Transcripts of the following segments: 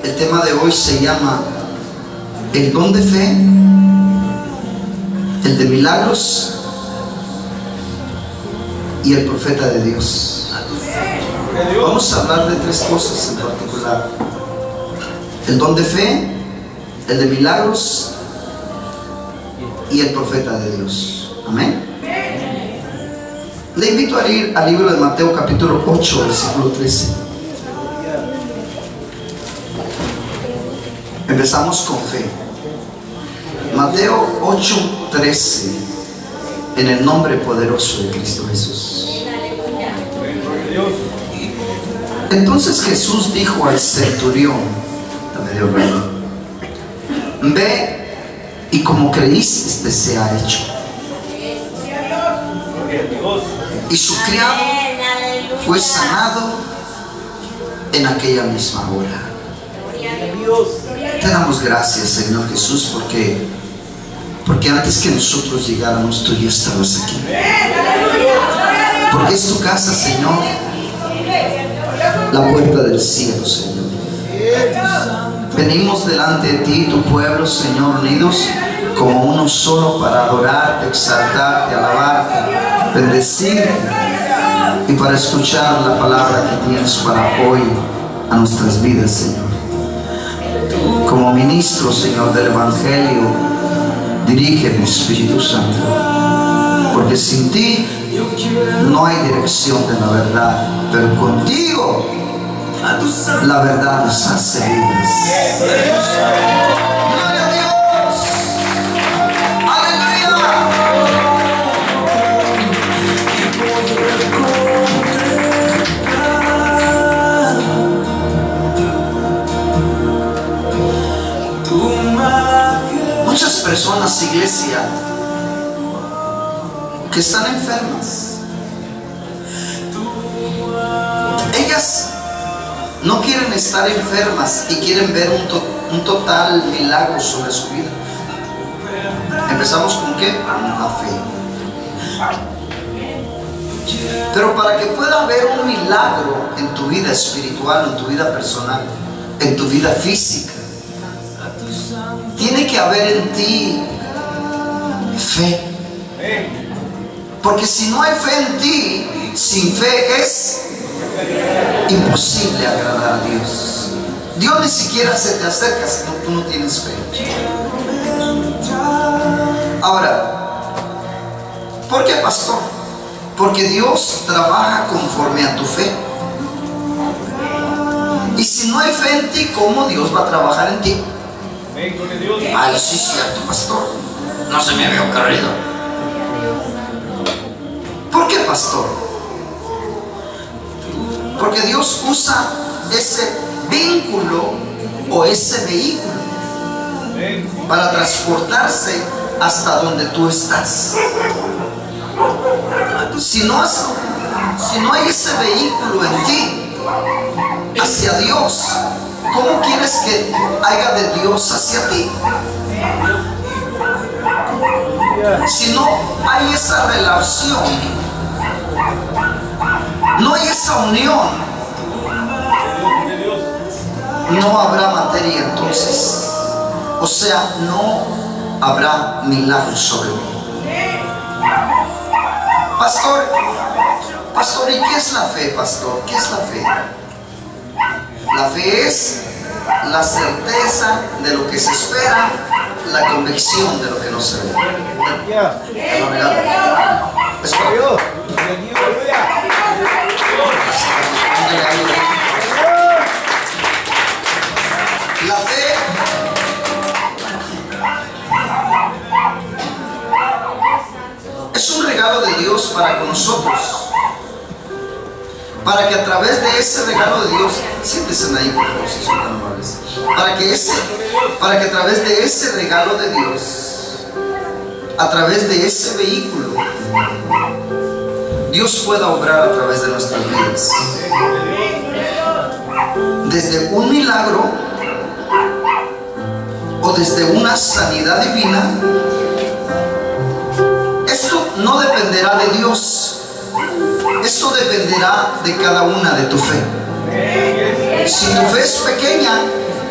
El tema de hoy se llama el don de fe, el de milagros y el profeta de Dios. Vamos a hablar de tres cosas en particular: el don de fe, el de milagros y el profeta de Dios. Amén. Le invito a ir al libro de Mateo capítulo 8, versículo 13. Empezamos con fe. Mateo 8, 13. En el nombre poderoso de Cristo Jesús. Entonces Jesús dijo al centurión, ve y como creíste se ha hecho. Y su criado fue sanado en aquella misma hora. Te damos gracias, Señor Jesús, porque antes que nosotros llegáramos, tú ya estabas aquí. Porque es tu casa, Señor, la puerta del cielo, Señor. Venimos delante de ti, tu pueblo, Señor, unidos como uno solo para adorarte, exaltarte, alabarte, bendecirte y para escuchar la palabra que tienes para hoy a nuestras vidas, Señor. Como ministro, Señor, del Evangelio, dirígeme, Espíritu Santo, porque sin ti no hay dirección de la verdad, pero contigo la verdad nos hace libres. ¡Gloria a Dios! ¡Aleluya! Muchas personas, iglesia, que están enfermas, ellas no quieren estar enfermas y quieren ver un total milagro sobre su vida. ¿Empezamos con qué? Con la fe. Pero para que pueda haber un milagro en tu vida espiritual, en tu vida personal, en tu vida física, tiene que haber en ti fe. Porque si no hay fe en ti, sin fe es imposible agradar a Dios. Dios ni siquiera se te acerca si tú no tienes fe. Ahora, ¿por qué, pastor? Porque Dios trabaja conforme a tu fe. Y si no hay fe en ti, ¿cómo Dios va a trabajar en ti? Ay, sí, cierto, pastor. No se me había ocurrido. ¿Por qué, pastor? Porque Dios usa ese vínculo o ese vehículo para transportarse hasta donde tú estás. Si no hay ese vehículo en ti hacia Dios, ¿cómo quieres que haya de Dios hacia ti? Si no hay esa relación, no hay esa unión, no habrá materia entonces. O sea, no habrá milagro sobre mí. Pastor, ¿y qué es la fe, pastor? ¿Qué es la fe? La fe es la certeza de lo que se espera, la convicción de lo que no se ve. Es para Dios. La fe es un regalo de Dios para con nosotros, para que a través de ese regalo de Dios, siéntese ahí por favor, si son tan amables, para que a través de ese regalo de Dios, a través de ese vehículo, Dios pueda obrar a través de nuestras vidas, desde un milagro o desde una sanidad divina. Esto no dependerá de Dios, esto dependerá de cada una de tu fe. Si tu fe es pequeña,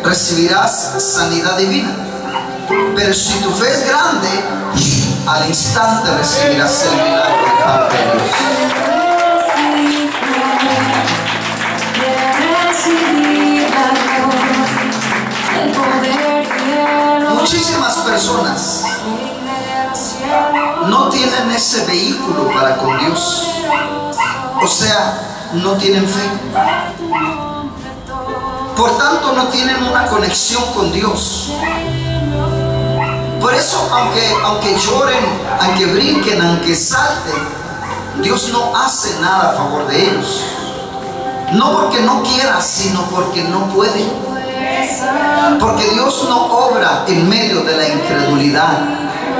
recibirás sanidad divina. Pero si tu fe es grande, al instante recibirás el milagro de parte de Dios. Muchísimas personas no tienen ese vehículo para con Dios. O sea, no tienen fe. Por tanto, no tienen una conexión con Dios. Por eso, aunque lloren, aunque brinquen, aunque salten, Dios no hace nada a favor de ellos. No porque no quiera, sino porque no puede. Porque Dios no obra en medio de la incredulidad.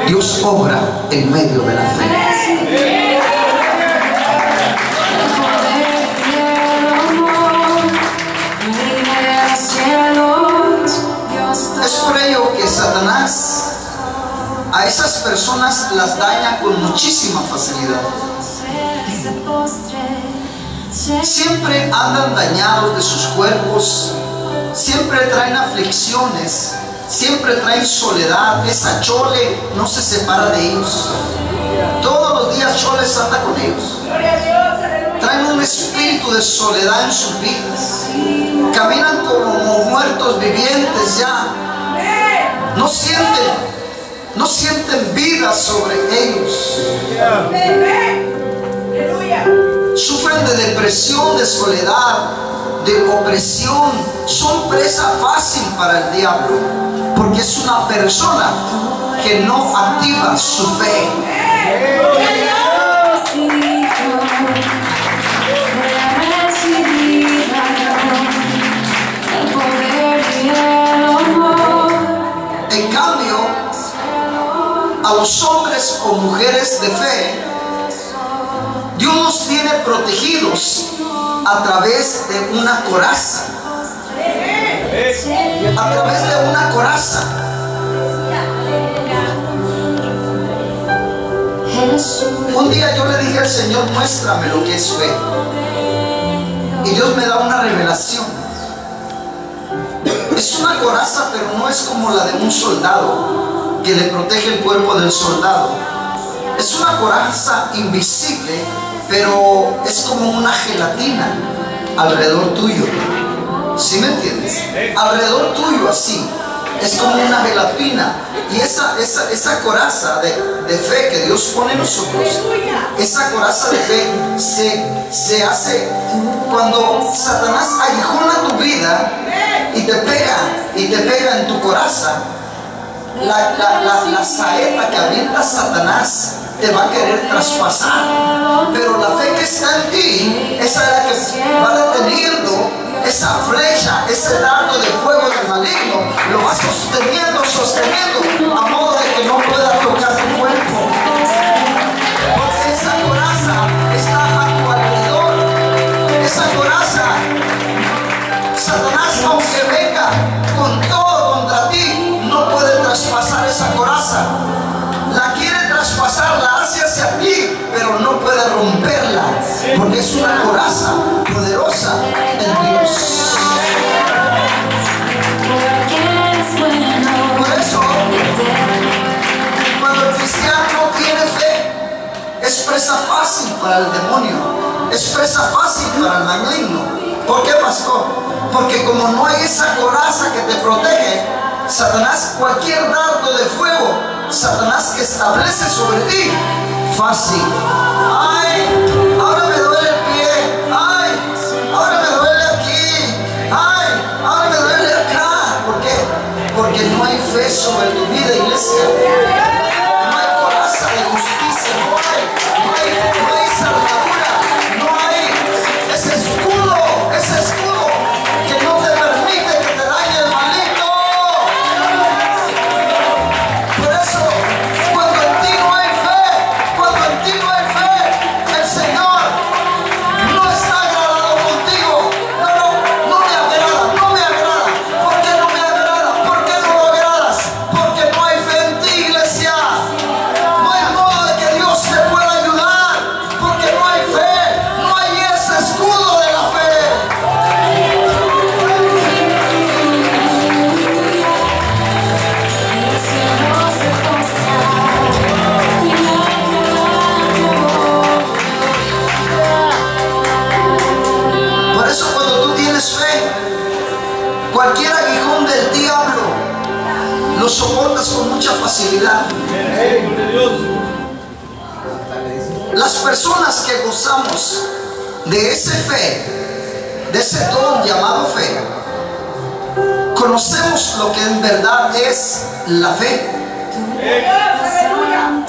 Dios obra en medio de la fe. Es por ello que Satanás a esas personas las daña con muchísima facilidad. Siempre andan dañados de sus cuerpos, siempre traen aflicciones, siempre traen soledad. Esa chole no se separa de ellos. Todos los días chole anda con ellos. Traen un espíritu de soledad en sus vidas. Caminan como muertos vivientes ya. No sienten vida sobre ellos. Sufren de depresión, de soledad, de opresión. Son presa fácil para el diablo, porque es una persona que no activa su fe. En cambio, a los hombres o mujeres de fe, Dios nos tiene protegidos a través de una coraza. A través de una coraza. Un día yo le dije al Señor, muéstrame lo que es fe. Y Dios me da una revelación. Es una coraza, pero no es como la de un soldado que le protege el cuerpo del soldado. Es una coraza invisible, pero es como una gelatina alrededor tuyo. ¿Sí me entiendes? Alrededor tuyo, así. Es como una gelatina. Y esa coraza de fe que Dios pone en nosotros, esa coraza de fe se hace cuando Satanás aguijona tu vida y te pega en tu coraza. La saeta que avienta Satanás te va a querer traspasar, pero la fe que está en ti, esa es la que va deteniendo esa flecha, ese dardo de fuego del maligno, lo va sosteniendo, a modo de que no pueda tocar tu cuerpo. Porque esa coraza está a tu alrededor. Esa coraza, Satanás, aunque venga con todo contra ti, no puede traspasar esa coraza. La quiere traspasar, la hace hacia ti, pero no puede romperla, porque es una coraza poderosa en Dios. Por eso, cuando el cristiano no tiene fe, es presa fácil para el demonio, es presa fácil para el maligno. ¿Por qué, pastor? Porque como no hay esa coraza que te protege, Satanás, cualquier dardo de fuego, Satanás que establece sobre ti, fácil. Ay, ahora me duele el pie. Ay, ahora me duele aquí. Ay, ahora me duele acá. ¿Por qué? Porque no hay fe sobre tu vida, iglesia. No hay coraza de justicia. No hay salvadura. No hay ese escudo que no te permite que te dañe el maligno. Por eso, cuando en ti no hay fe, fe, cualquier aguijón del diablo lo soportas con mucha facilidad. Las personas que gozamos de esa fe, de ese don llamado fe, conocemos lo que en verdad es la fe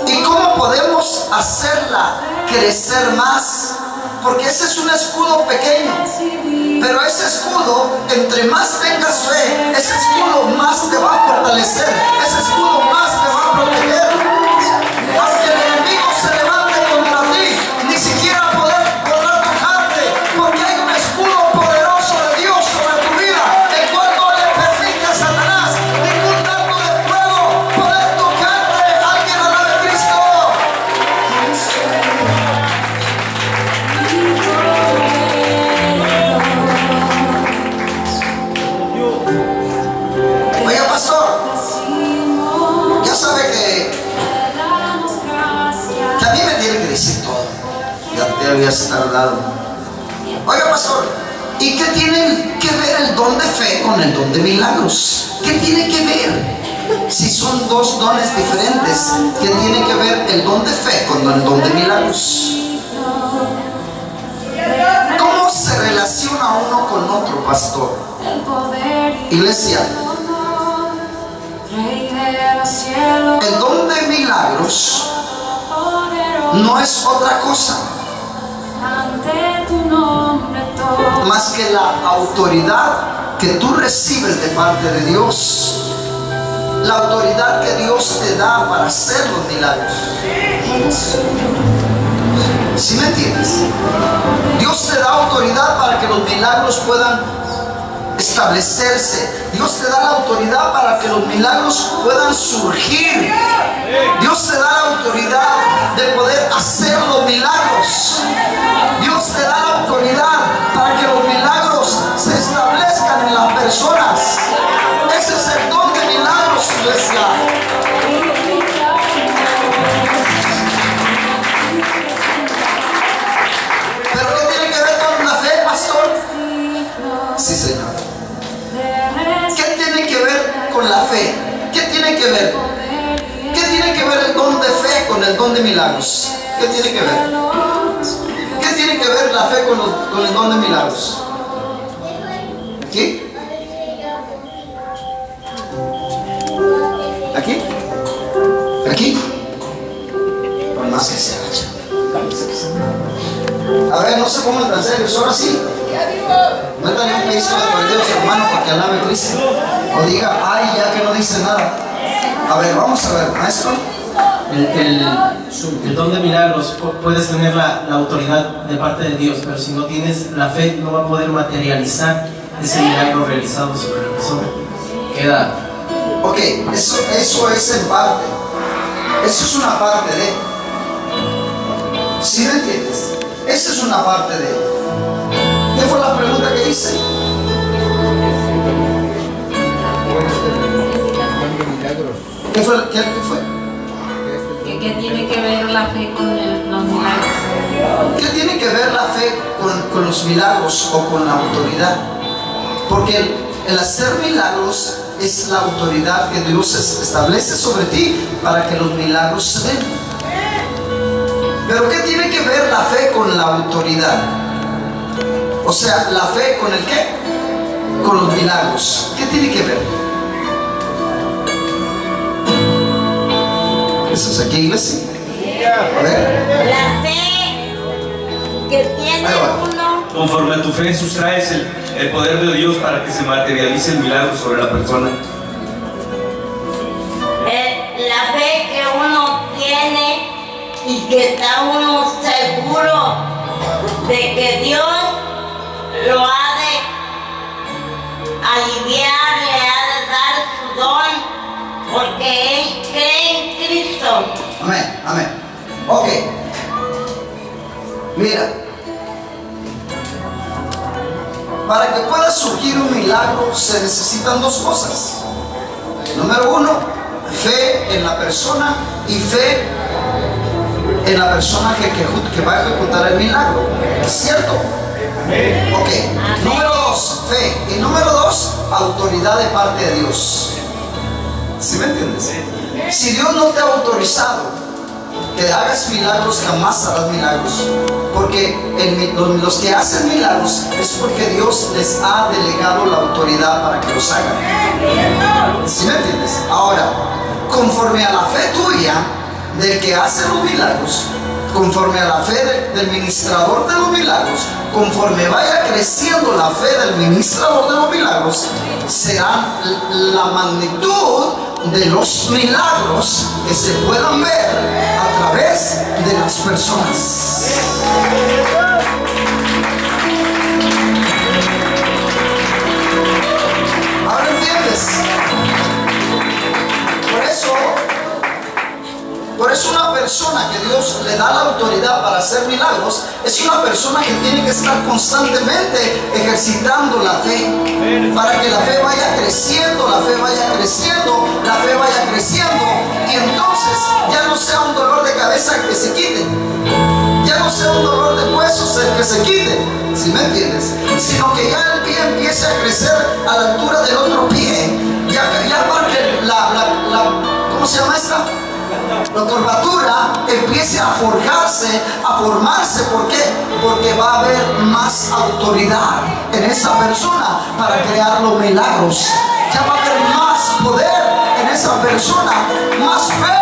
y cómo podemos hacerla crecer más, porque ese es un escudo pequeño, pero ese escudo, entre más tengas fe, ese escudo más te va a fortalecer, ese escudo más te va a proteger. Aunque el enemigo se levante contra ti, ni siquiera podrá tocarte, porque hay un escudo poderoso de Dios sobre tu vida, el cual no le permite a Satanás ningún dardo de fuego poder tocarte. Alguien alabe a Cristo. Oiga, pastor, ya sabe que a mí me tiene que decir todo. Ya habías tardado. Oiga, pastor, ¿y qué tiene que ver el don de fe con el don de milagros? ¿Qué tiene que ver? Si son dos dones diferentes, ¿qué tiene que ver el don de fe con el don de milagros? ¿Cómo se relaciona uno con otro, pastor? Iglesia, el don de milagros no es otra cosa más que la autoridad que tú recibes de parte de Dios, la autoridad que Dios te da para hacer los milagros. ¿Sí me entiendes? Dios te da autoridad para que los milagros puedan establecerse. Dios te da la autoridad para que los milagros puedan surgir. Dios te da la autoridad de poder hacer los milagros. Dios te da la autoridad para que los milagros se establezcan en las personas. Ese es el don de milagros, iglesia. ¿Pero qué tiene que ver con la fe, pastor? Sí, Señor. ¿Qué tiene que ver con la fe? ¿Qué tiene que ver? ¿Qué tiene que ver el don de fe con el don de milagros? ¿Qué tiene que ver? ¿Qué tiene que ver la fe con el don de milagros? ¿Aquí? ¿Aquí? ¿Aquí? Por más que se agacha. A ver, no sé cómo el transferir, ahora sí. Métale un piso de perdidos, hermano, para que alabe a Cristo. O diga, ay, ya que no dice nada. A ver, vamos a ver, maestro. El don de milagros, puedes tener la autoridad de parte de Dios, pero si no tienes la fe, no va a poder materializar ese milagro realizado sobre la persona. Queda. Ok, eso es en parte. Eso es una parte de. ¿Sí me entiendes? Esa es una parte de. ¿Qué fue la pregunta que hice? ¿Qué fue? ¿Qué tiene que ver la fe con los milagros? ¿Qué tiene que ver la fe con los milagros o con la autoridad? Porque el hacer milagros es la autoridad que Dios establece sobre ti para que los milagros se den. Pero ¿qué tiene que ver la fe con la autoridad? O sea, la fe con el ¿qué? Con los milagros. ¿Qué tiene que ver? ¿Eso es aquí, iglesia? A ver. La fe que tiene uno. Conforme a tu fe sustraes el poder de Dios para que se materialice el milagro sobre la persona. La fe que uno tiene y que está uno seguro de que Dios lo ha de aliviar, le ha de dar su don, porque él cree en Cristo. Amén, amén. Ok. Mira. Para que pueda surgir un milagro se necesitan dos cosas. Número uno, fe en la persona y fe en la persona que va a ejecutar el milagro. ¿Es cierto? Ok. Número dos, fe. autoridad de parte de Dios. ¿Sí me entiendes? Si Dios no te ha autorizado que hagas milagros, jamás harás milagros. Porque los que hacen milagros es porque Dios les ha delegado la autoridad para que los hagan. ¿Sí me entiendes? Ahora, conforme a la fe tuya del que hace los milagros, conforme a la fe del ministrador de los milagros, conforme vaya creciendo la fe del ministrador de los milagros, será la magnitud de los milagros que se puedan ver a través de las personas. ¿Ahora entiendes? Por eso una persona que Dios le da la autoridad para hacer milagros es una persona que tiene que estar constantemente ejercitando la fe, para que la fe vaya creciendo, la fe vaya creciendo, la fe vaya creciendo, y entonces ya no sea un dolor de cabeza que se quite, ya no sea un dolor de huesos el que se quite, ¿sí me entiendes? Sino que ya el pie empiece a crecer a la altura del otro pie, ya para que ¿cómo se llama esta? La curvatura empiece a forjarse, a formarse. ¿Por qué? Porque va a haber más autoridad en esa persona para crear los milagros. Ya va a haber más poder en esa persona, más fe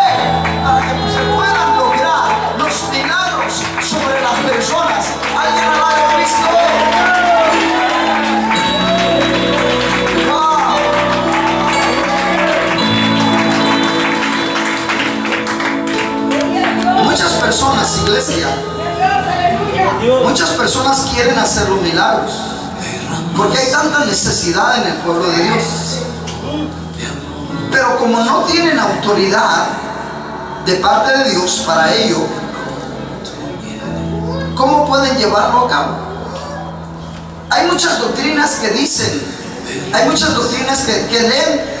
para que se puedan lograr los milagros sobre las personas. ¿Alguien alabe a Cristo? Muchas personas, iglesia, muchas personas quieren hacer los milagros porque hay tanta necesidad en el pueblo de Dios, pero como no tienen autoridad de parte de Dios para ello, ¿cómo pueden llevarlo a cabo? Hay muchas doctrinas que dicen, hay muchas doctrinas que leen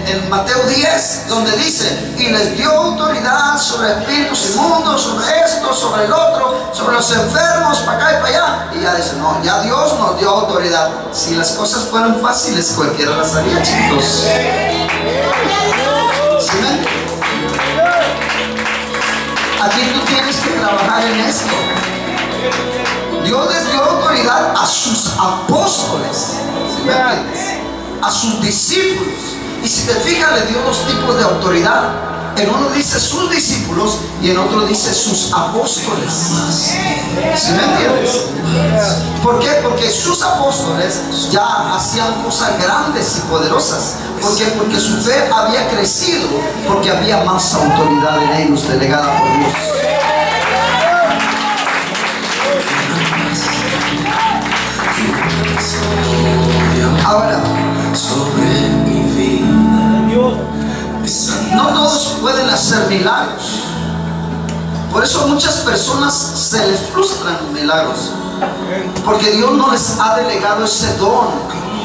en Mateo 10, donde dice: y les dio autoridad sobre espíritus inmundos, sobre esto, sobre el otro, sobre los enfermos, para acá y para allá. Y ya dice: no, ya Dios nos dio autoridad. Si las cosas fueran fáciles, cualquiera las haría, chicos. ¿Sí ven? Aquí tú tienes que trabajar en esto. Dios les dio autoridad a sus apóstoles, ¿sí me entiendes? A sus discípulos. Y si te fijas, le dio dos tipos de autoridad. En uno dice sus discípulos y en otro dice sus apóstoles. ¿Sí me entiendes? ¿Por qué? Porque sus apóstoles ya hacían cosas grandes y poderosas. ¿Por qué? Porque su fe había crecido, porque había más autoridad en ellos delegada por Dios. Ahora, no todos pueden hacer milagros. Por eso muchas personas se les frustran los milagros, porque Dios no les ha delegado ese don.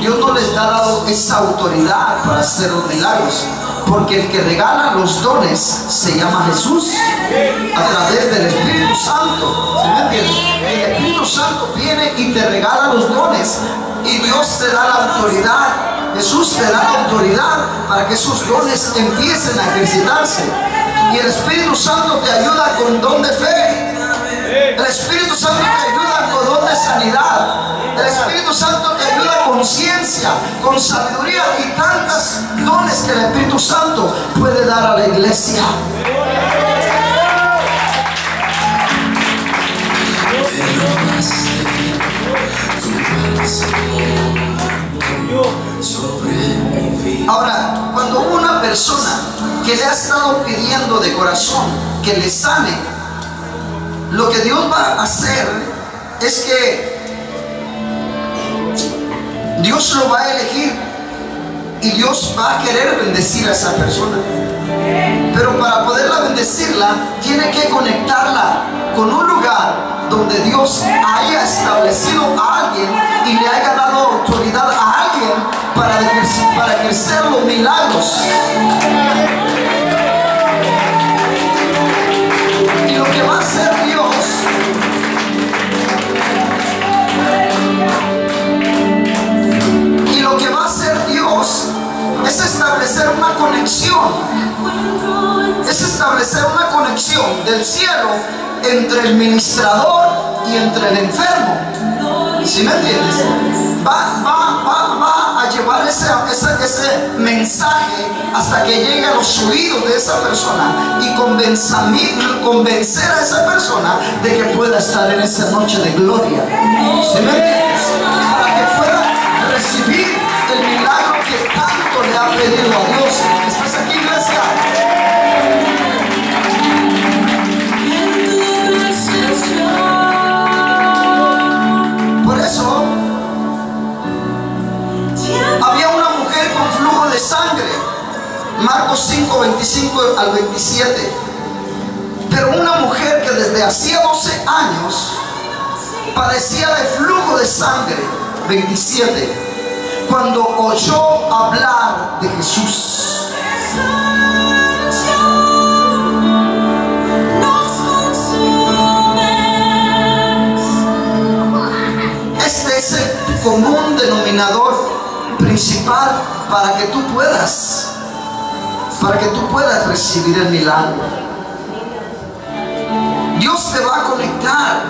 Dios no les ha dado esa autoridad para hacer los milagros, porque el que regala los dones se llama Jesús a través del Espíritu Santo. ¿Sí me entiendes? El Espíritu Santo viene y te regala los dones, y Dios te da la autoridad. Jesús te da la autoridad para que esos dones empiecen a ejercitarse. Y el Espíritu Santo te ayuda con don de fe. El Espíritu Santo te ayuda con don de sanidad. El Espíritu Santo te ayuda con ciencia, con sabiduría y tantos dones que el Espíritu Santo puede dar a la iglesia. Ahora, cuando una persona que le ha estado pidiendo de corazón que le sane, lo que Dios va a hacer es que Dios lo va a elegir y Dios va a querer bendecir a esa persona. Pero para poderla bendecirla, tiene que conectarla con un lugar donde Dios haya establecido a alguien y le haya dado autoridad a alguien para ejercer los milagros. Y lo que va a hacer Dios entre el ministrador y entre el enfermo. ¿Sí me entiendes? Va a llevar ese mensaje hasta que llegue a los oídos de esa persona y convencer a esa persona de que pueda estar en esa noche de gloria. ¿Sí me entiendes? Para que pueda recibir el milagro que tanto le ha pedido a Dios. ¿Estás aquí, iglesia? Por eso había una mujer con flujo de sangre, Marcos 5, 25 al 27. Pero una mujer que desde hacía 12 años padecía de flujo de sangre, 27, cuando oyó hablar de Jesús. Este es el común denominador principal para que tú puedas recibir el milagro. Dios te va a conectar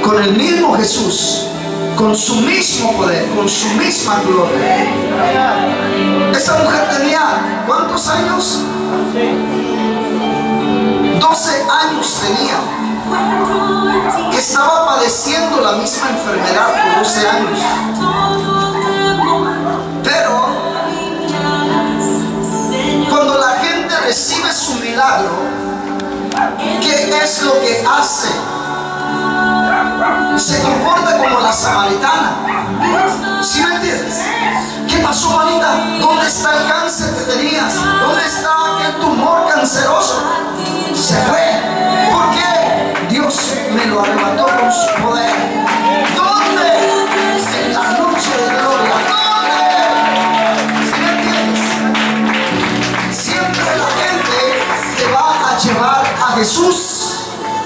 con el mismo Jesús, con su mismo poder, con su misma gloria. Esa mujer tenía ¿cuántos años? 12 años tenía, que estaba padeciendo la misma enfermedad por 12 años. Pero cuando la gente recibe su milagro, ¿qué es lo que hace? Se comporta como la samaritana. ¿Sí me entiendes? ¿Qué pasó, manita? ¿Dónde está el cáncer que tenías? ¿Dónde está aquel tumor canceroso? Se fue. ¿Por qué? Dios me lo arrebató con su poder. ¿Dónde? En la noche de gloria. ¿Dónde? ¿Sí me entiendes? Siempre la gente te va a llevar a Jesús.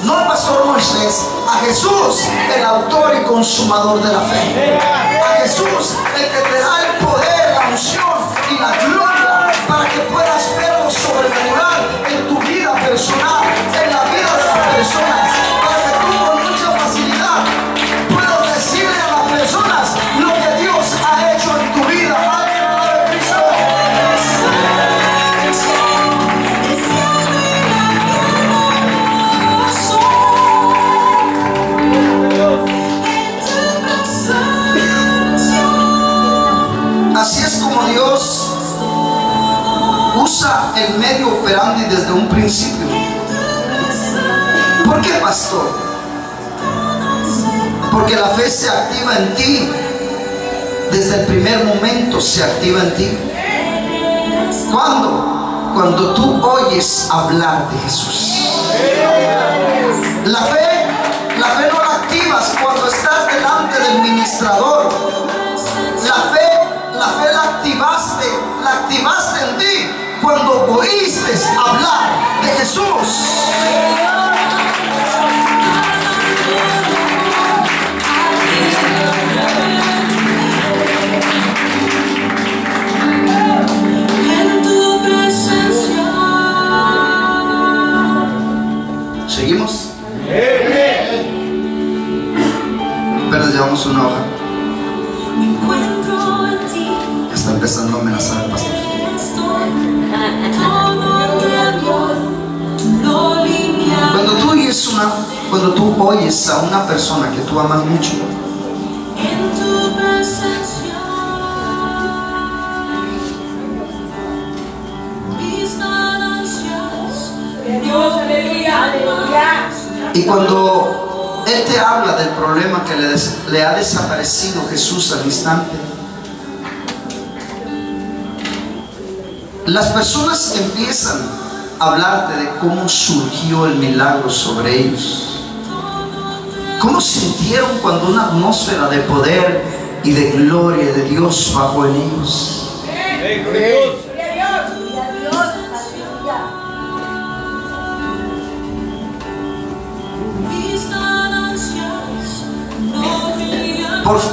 No al pastor Moisés, a Jesús, el autor y consumador de la fe. A Jesús, el que te da el poder, la unción y la gloria para que puedas ver lo sobrenatural en tu vida personal, en la vida de las personas, para que tú con mucha facilidad puedas decirle a las personas lo que Dios ha hecho en tu vida. ¿Alguien habla de Cristo? Así es como Dios usa el medio operandi desde un principio. ¿Por qué, pastor? Porque la fe se activa en ti. Desde el primer momento se activa en ti. ¿Cuándo? Cuando tú oyes hablar de Jesús. La fe no la activas cuando estás delante del ministrador. La fe la activaste en ti cuando oíste hablar de Jesús. ¿Seguimos? Pero les llevamos una hoja. Está empezando a amenazar al pastor. Cuando tú oyes a una persona que tú amas mucho, y cuando Él te habla del problema que le ha desaparecido Jesús al instante, las personas empiezan a hablarte de cómo surgió el milagro sobre ellos, cómo sintieron cuando una atmósfera de poder y de gloria de Dios bajó en ellos.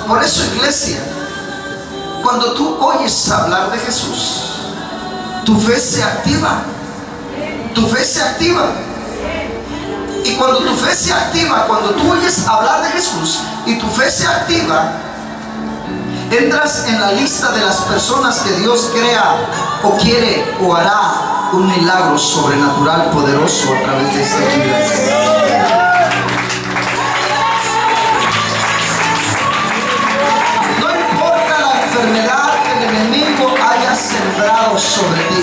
Por eso, iglesia, cuando tú oyes hablar de Jesús, tu fe se activa. Tu fe se activa. Y cuando tu fe se activa, cuando tú oyes hablar de Jesús y tu fe se activa, entras en la lista de las personas que Dios crea o quiere o hará un milagro sobrenatural poderoso a través de esta vida. No importa la enfermedad que el enemigo haya sembrado sobre ti.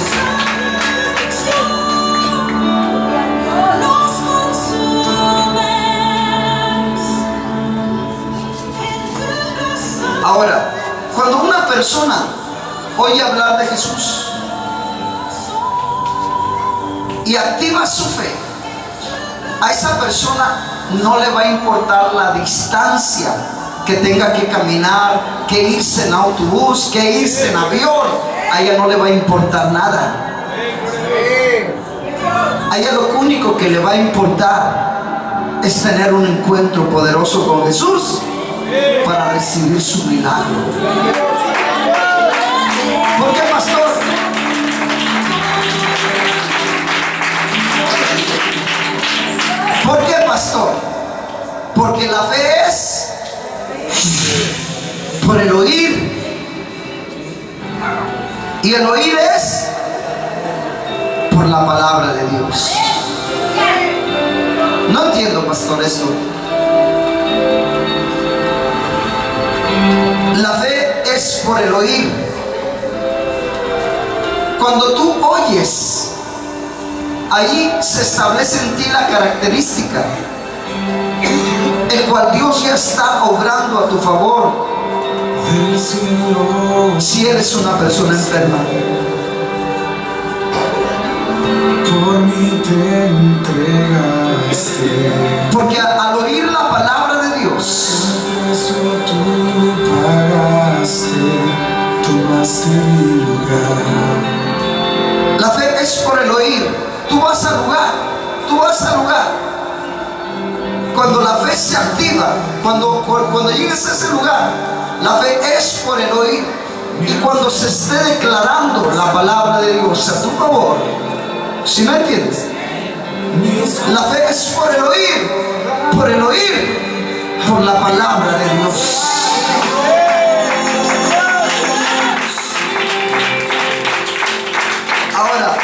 Ahora, cuando una persona oye hablar de Jesús y activa su fe, a esa persona no le va a importar la distancia que tenga que caminar, que irse en autobús, que irse en avión. A ella no le va a importar nada. A ella lo único que le va a importar es tener un encuentro poderoso con Jesús para recibir su milagro. ¿Por qué, pastor? ¿Por qué, pastor? Porque la fe es por el oír, y el oír es por la palabra de Dios. No entiendo, pastor, esto. La fe es por el oír. Cuando tú oyes, ahí se establece en ti la característica, el cual Dios ya está obrando a tu favor. Si eres una persona enferma, por mí te entregaste, porque al oír la palabra de Dios, tú pagaste, tomaste mi lugar. la fe es por el oír. Tú vas al lugar, tú vas al lugar. Cuando la fe se activa, cuando llegues a ese lugar, la fe es por el oír. Y cuando se esté declarando la palabra de Dios a tu favor, ¿sí me entiendes? La fe es por el oír, por la palabra de Dios. Ahora,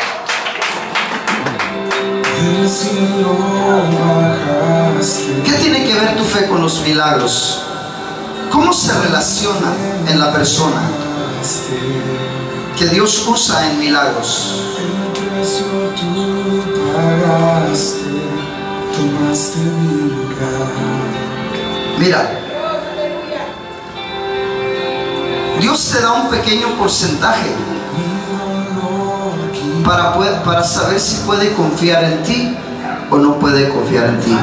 Del cielo bajaste, ¿qué tiene que ver tu fe con los milagros? ¿Cómo se relaciona en la persona que Dios usa en milagros? el precio tú pagaste, tomaste mi lugar. Mira, Dios te da un pequeño porcentaje para saber si puede confiar en ti o no puede confiar en ti.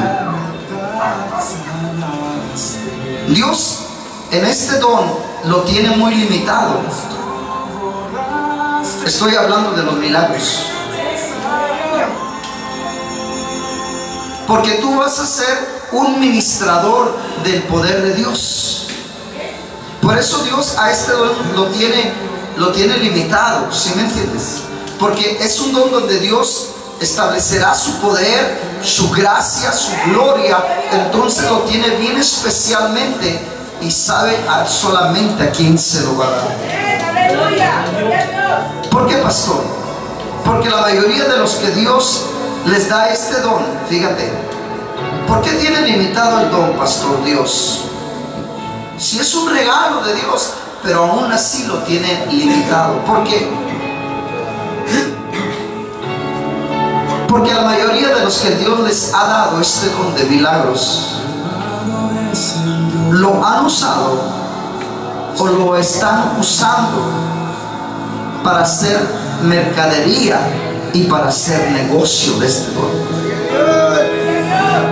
Dios en este don lo tiene muy limitado. Estoy hablando de los milagros, porque tú vas a ser un ministrador del poder de Dios. Por eso Dios a este don lo tiene limitado, ¿sí me entiendes? Porque es un don donde Dios establecerá su poder, su gracia, su gloria. Entonces lo tiene bien especialmente y sabe solamente a quién se lo va a dar. ¿Por qué, pastor? Porque la mayoría de los que Dios les da este don, fíjate, ¿por qué tiene limitado el don, pastor, Dios? Si es un regalo de Dios, pero aún así lo tiene limitado. ¿Por qué? Porque la mayoría de los que Dios les ha dado este don de milagros lo han usado o lo están usando para hacer mercadería y para hacer negocio de este don.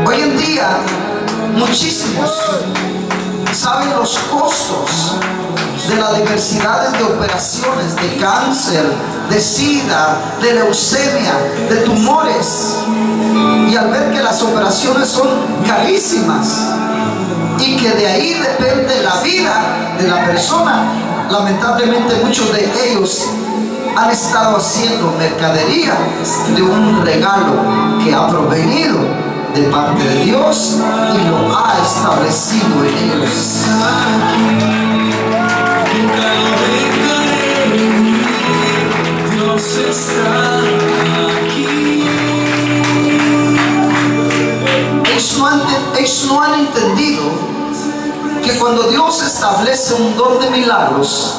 Hoy en día muchísimos saben los costos de las diversidades de operaciones de cáncer, de sida, de leucemia, de tumores, y al ver que las operaciones son carísimas y que de ahí depende la vida de la persona, lamentablemente muchos de ellos han estado haciendo mercadería de un regalo que ha provenido de parte de Dios y lo ha establecido en ellos. Dios está aquí. Ellos no han entendido que cuando Dios establece un don de milagros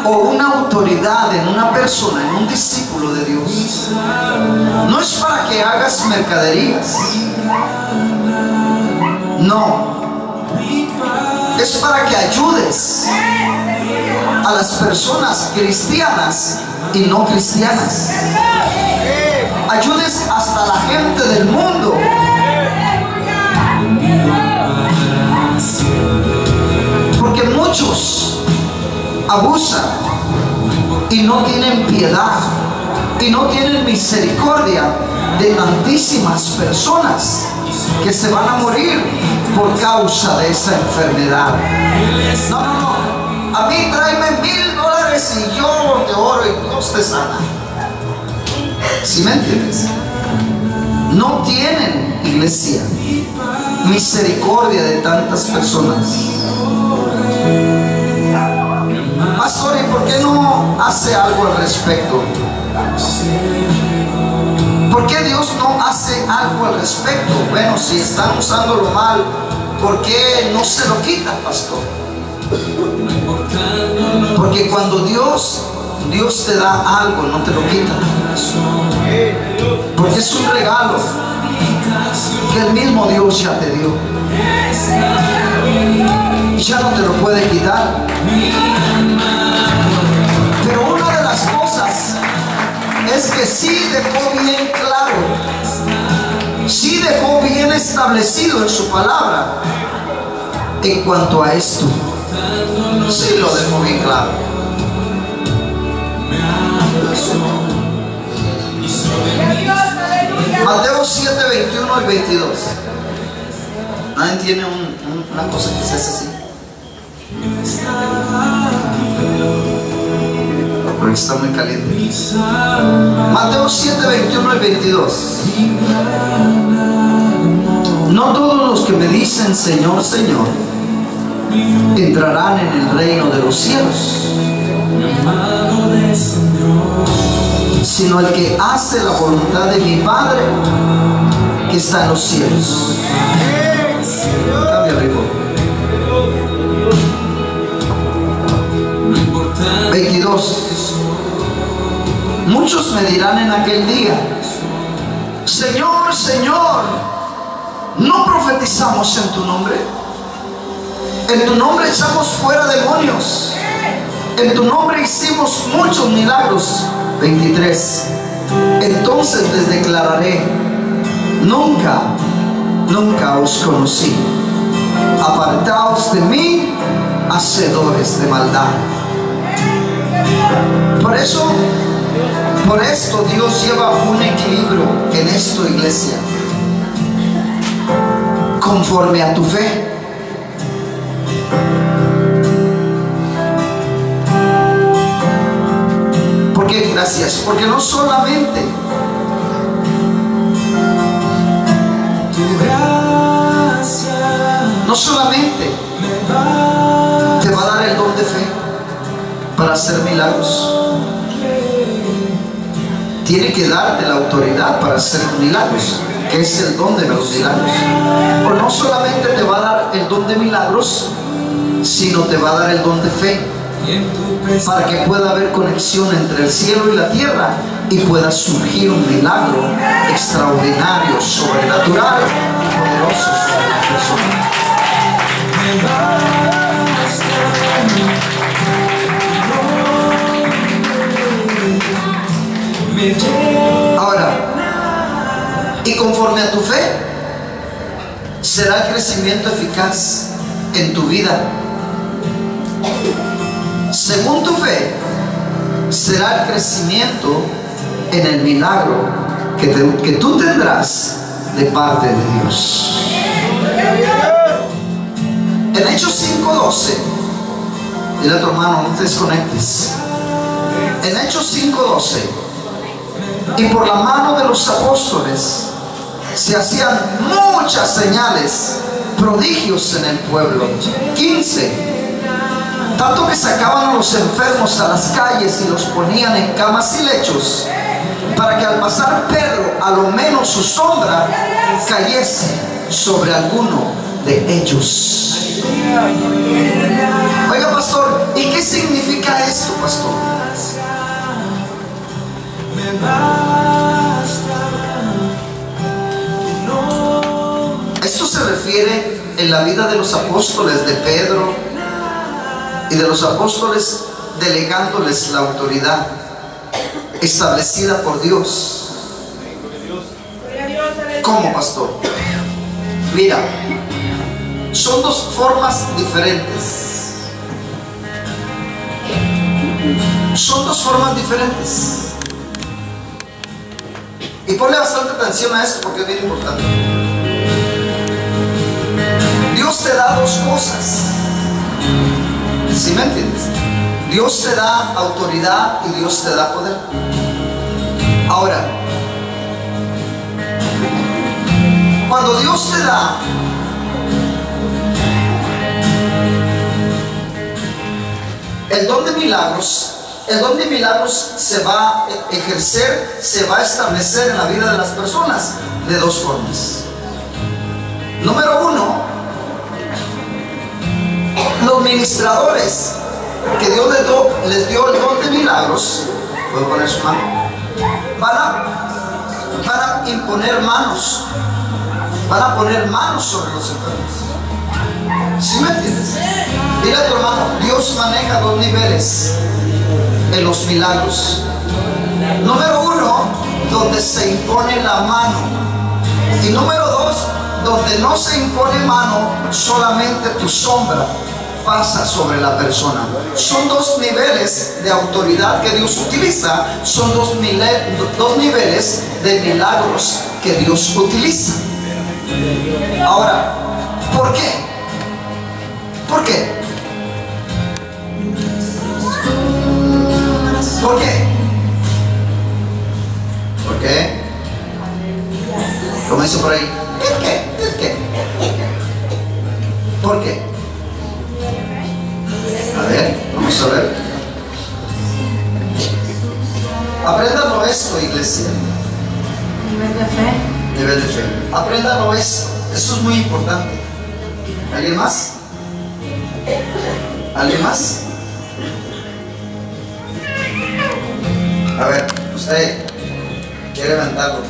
o una autoridad en una persona, en un discípulo de Dios, no es para que hagas mercaderías, no, es para que ayudes a las personas cristianas y no cristianas, ayudes hasta la gente del mundo. Porque muchos abusan y no tienen piedad y no tienen misericordia de tantísimas personas que se van a morir por causa de esa enfermedad. No, no, no. A mí tráeme $1000 y yo te oro y Dios te sana. ¿Sí me entiendes? No tienen, iglesia, misericordia de tantas personas. Pastor, ¿y por qué no hace algo al respecto? ¿Por qué Dios no hace algo al respecto? Bueno, si están usándolo mal, ¿por qué no se lo quitan, pastor? Porque cuando Dios te da algo, no te lo quita. Porque es un regalo que el mismo Dios ya te dio. Ya no te lo puede quitar. Pero una de las cosas es que sí dejó bien claro, sí dejó bien establecido en su palabra en cuanto a esto. Sí lo dejó bien claro. Mateo 7, 21 y 22. ¿Nadie tiene una cosa que se hace así? Porque está muy caliente. Mateo 7, 21 y 22. No todos los que me dicen Señor, Señor entrarán en el reino de los cielos, sino el que hace la voluntad de mi Padre que está en los cielos. Cambia ritmo. 22. Muchos me dirán en aquel día: Señor, Señor, ¿no profetizamos en tu nombre? En tu nombre echamos fuera demonios, en tu nombre hicimos muchos milagros. 23. Entonces les declararé: nunca, nunca os conocí. Apartaos de mí, hacedores de maldad. Por esto Dios lleva un equilibrio en esto, iglesia, conforme a tu fe. ¿Por qué? Gracias. Porque no solamente te va a dar el don de fe para hacer milagros, tiene que darte la autoridad para hacer milagros, que es el don de los milagros. O no solamente te va a dar el don de milagros, sino te va a dar el don de fe, para que pueda haber conexión entre el cielo y la tierra y pueda surgir un milagro extraordinario, sobrenatural y poderoso sobre la persona. Ahora, y conforme a tu fe será el crecimiento eficaz en tu vida. Según tu fe será el crecimiento en el milagro que tú tendrás de parte de Dios. En Hechos 5:12, dile a tu hermano: no te desconectes. En Hechos 5:12, y por la mano de los apóstoles se hacían muchas señales, prodigios en el pueblo. 15. Tanto que sacaban a los enfermos a las calles y los ponían en camas y lechos, para que al pasar Pedro, a lo menos su sombra cayese sobre alguno de ellos. Oiga, pastor, ¿y qué significa esto, pastor? Esto se refiere en la vida de los apóstoles, de Pedro y de los apóstoles, delegándoles la autoridad establecida por Dios. ¿Cómo, pastor? Mira, son dos formas diferentes. Son dos formas diferentes. Y ponle bastante atención a esto porque es bien importante. Dios te da dos cosas. ¿Sí me entiendes? Dios te da autoridad y Dios te da poder. Ahora, cuando Dios te da el don de milagros, el don de milagros se va a ejercer, se va a establecer en la vida de las personas de dos formas. Número uno, los ministradores que Dios les dio el don de milagros, ¿puedo poner su mano? Van a imponer manos, van a poner manos sobre los enfermos. ¿Sí me entiendes? Dile a tu hermano, Dios maneja dos niveles en los milagros. Número uno, donde se impone la mano. Y número dos, donde no se impone mano, solamente tu sombra pasa sobre la persona. Son dos niveles de autoridad que Dios utiliza. Son dos niveles de milagros que Dios utiliza. Ahora, ¿por qué? ¿Por qué? ¿Por qué? ¿Por qué? Como dice por ahí, ¿por qué? ¿Por qué? ¿Por qué? A ver, vamos a ver. Apréndalo esto, iglesia. Nivel de fe. Nivel de fe. Apréndalo esto. Esto es muy importante. ¿Alguien más? ¿Alguien más? A ver, usted quiere levantarlo.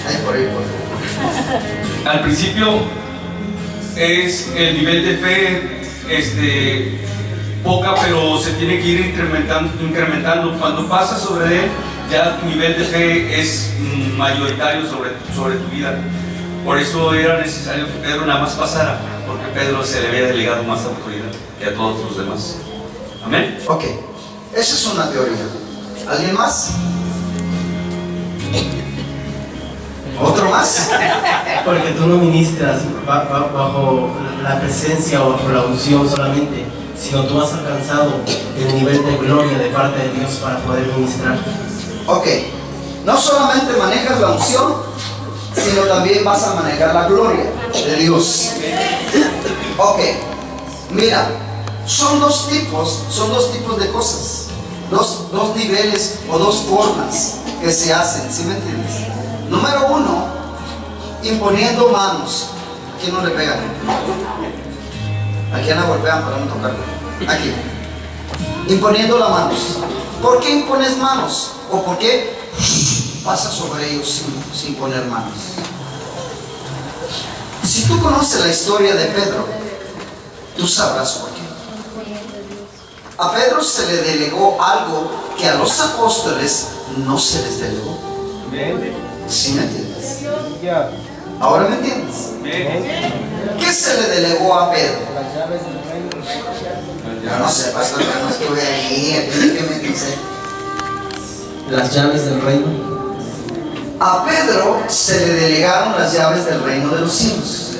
Ahí por ahí, por ahí. Al principio es el nivel de fe, poca, pero se tiene que ir incrementando. Cuando pasa sobre él, ya tu nivel de fe es mayoritario sobre tu vida. Por eso era necesario que Pedro nada más pasara, porque Pedro se le había delegado más autoridad que a todos los demás. Amén. Ok, esa es una teoría. ¿Alguien más? ¿Otro más? Porque tú no ministras bajo la presencia o bajo la unción solamente, sino tú has alcanzado el nivel de gloria de parte de Dios para poder ministrar. Ok, no solamente manejas la unción, sino también vas a manejar la gloria de Dios. Ok, mira, son dos tipos de cosas, dos niveles o dos formas que se hacen, ¿sí me entiendes? Número uno, imponiendo manos. Aquí no le pegan. Aquí no golpean para no tocarlo. Aquí. Imponiendo las manos. ¿Por qué impones manos? ¿O por qué pasas sobre ellos sin poner manos? Si tú conoces la historia de Pedro, tú sabrás por qué. A Pedro se le delegó algo que a los apóstoles no se les delegó. ¿Sí me entiendes? ¿Ahora me entiendes? ¿Qué se le delegó a Pedro? Yo no sé, pastor, yo no estuve ahí. ¿Qué me dice? Las llaves del reino. A Pedro se le delegaron las llaves del reino de los cielos.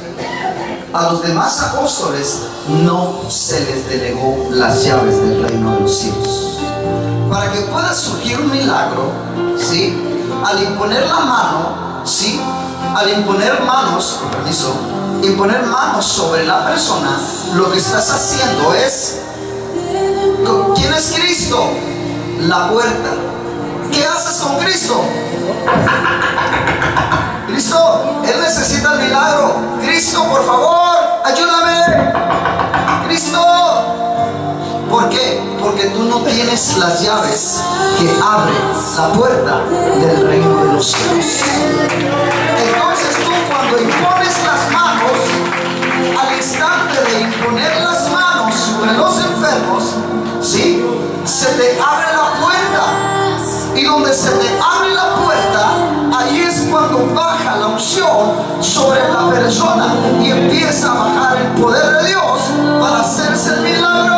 A los demás apóstoles no se les delegó las llaves del reino de los cielos. Para que pueda surgir un milagro, ¿sí? al imponer la mano, ¿sí? Al imponer manos, permiso, imponer manos sobre la persona, lo que estás haciendo es, ¿quién es Cristo? La puerta. ¿Qué haces con Cristo? Cristo, Él necesita el milagro. Cristo, por favor, ayúdame. Cristo. ¿Por qué? Porque tú no tienes las llaves que abren la puerta del reino de los cielos. Entonces tú, cuando impones las manos, al instante de imponer las manos sobre los enfermos, ¿sí? Se te abre la puerta. Y donde se te abre la puerta, ahí es cuando baja la unción sobre la persona y empieza a bajar el poder de Dios para hacerse el milagro.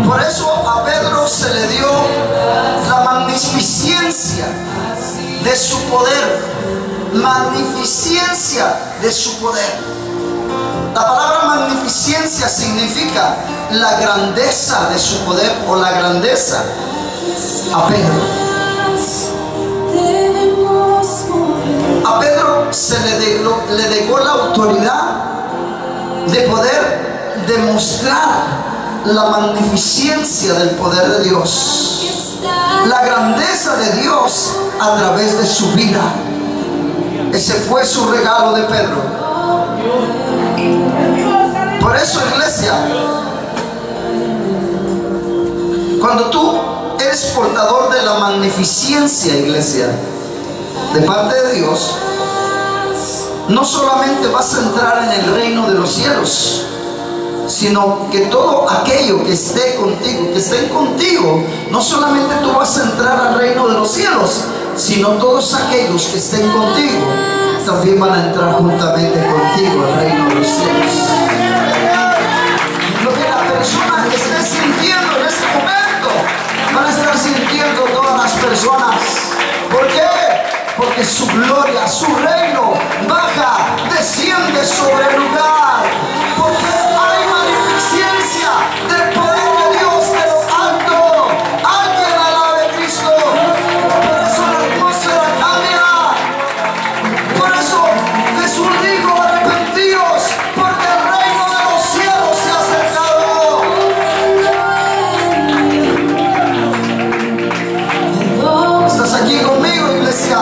Por eso a Pedro se le dio la magnificencia de su poder. Magnificencia de su poder. La palabra magnificencia significa la grandeza de su poder o la grandeza a Pedro. A Pedro se le dejó la autoridad de poder demostrar la magnificencia del poder de Dios, la grandeza de Dios a través de su vida. Ese fue su regalo de Pedro. Por eso, iglesia, cuando tú eres portador de la magnificencia, iglesia, de parte de Dios, no solamente vas a entrar en el reino de los cielos, sino que todo aquello que esté contigo, que estén contigo, no solamente tú vas a entrar al reino de los cielos, sino todos aquellos que estén contigo también van a entrar juntamente contigo al reino de los cielos. Lo que la persona esté sintiendo en este momento, van a estar sintiendo todas las personas. ¿Por qué? Porque su gloria, su reino baja, desciende sobre el lugar. Porque hay magnificencia del poder de Dios de lo alto. Alguien alabe a Cristo. Por eso la atmósfera cambia. Por eso Jesús dijo: arrepentíos, porque el reino de los cielos se ha acercado. ¿Estás aquí conmigo, iglesia?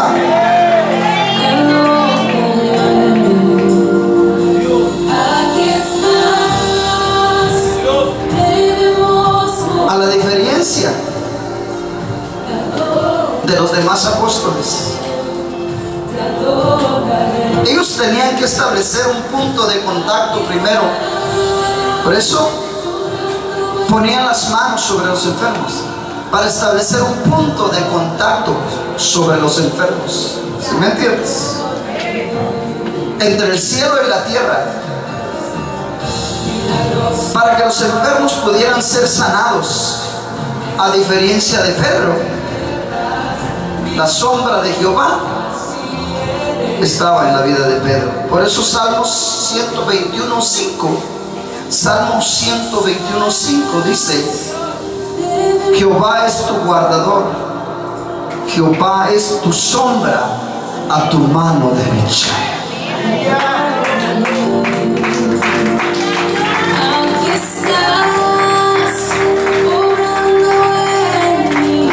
De los demás apóstoles, ellos tenían que establecer un punto de contacto primero. Por eso ponían las manos sobre los enfermos, para establecer un punto de contacto sobre los enfermos. ¿Sí me entiendes? entre el cielo y la tierra, para que los enfermos pudieran ser sanados. A diferencia de Pedro, la sombra de Jehová estaba en la vida de Pedro. Por eso Salmos 121:5, Salmos 121:5 dice: Jehová es tu guardador, Jehová es tu sombra a tu mano derecha. Aquí estás obrando en mí.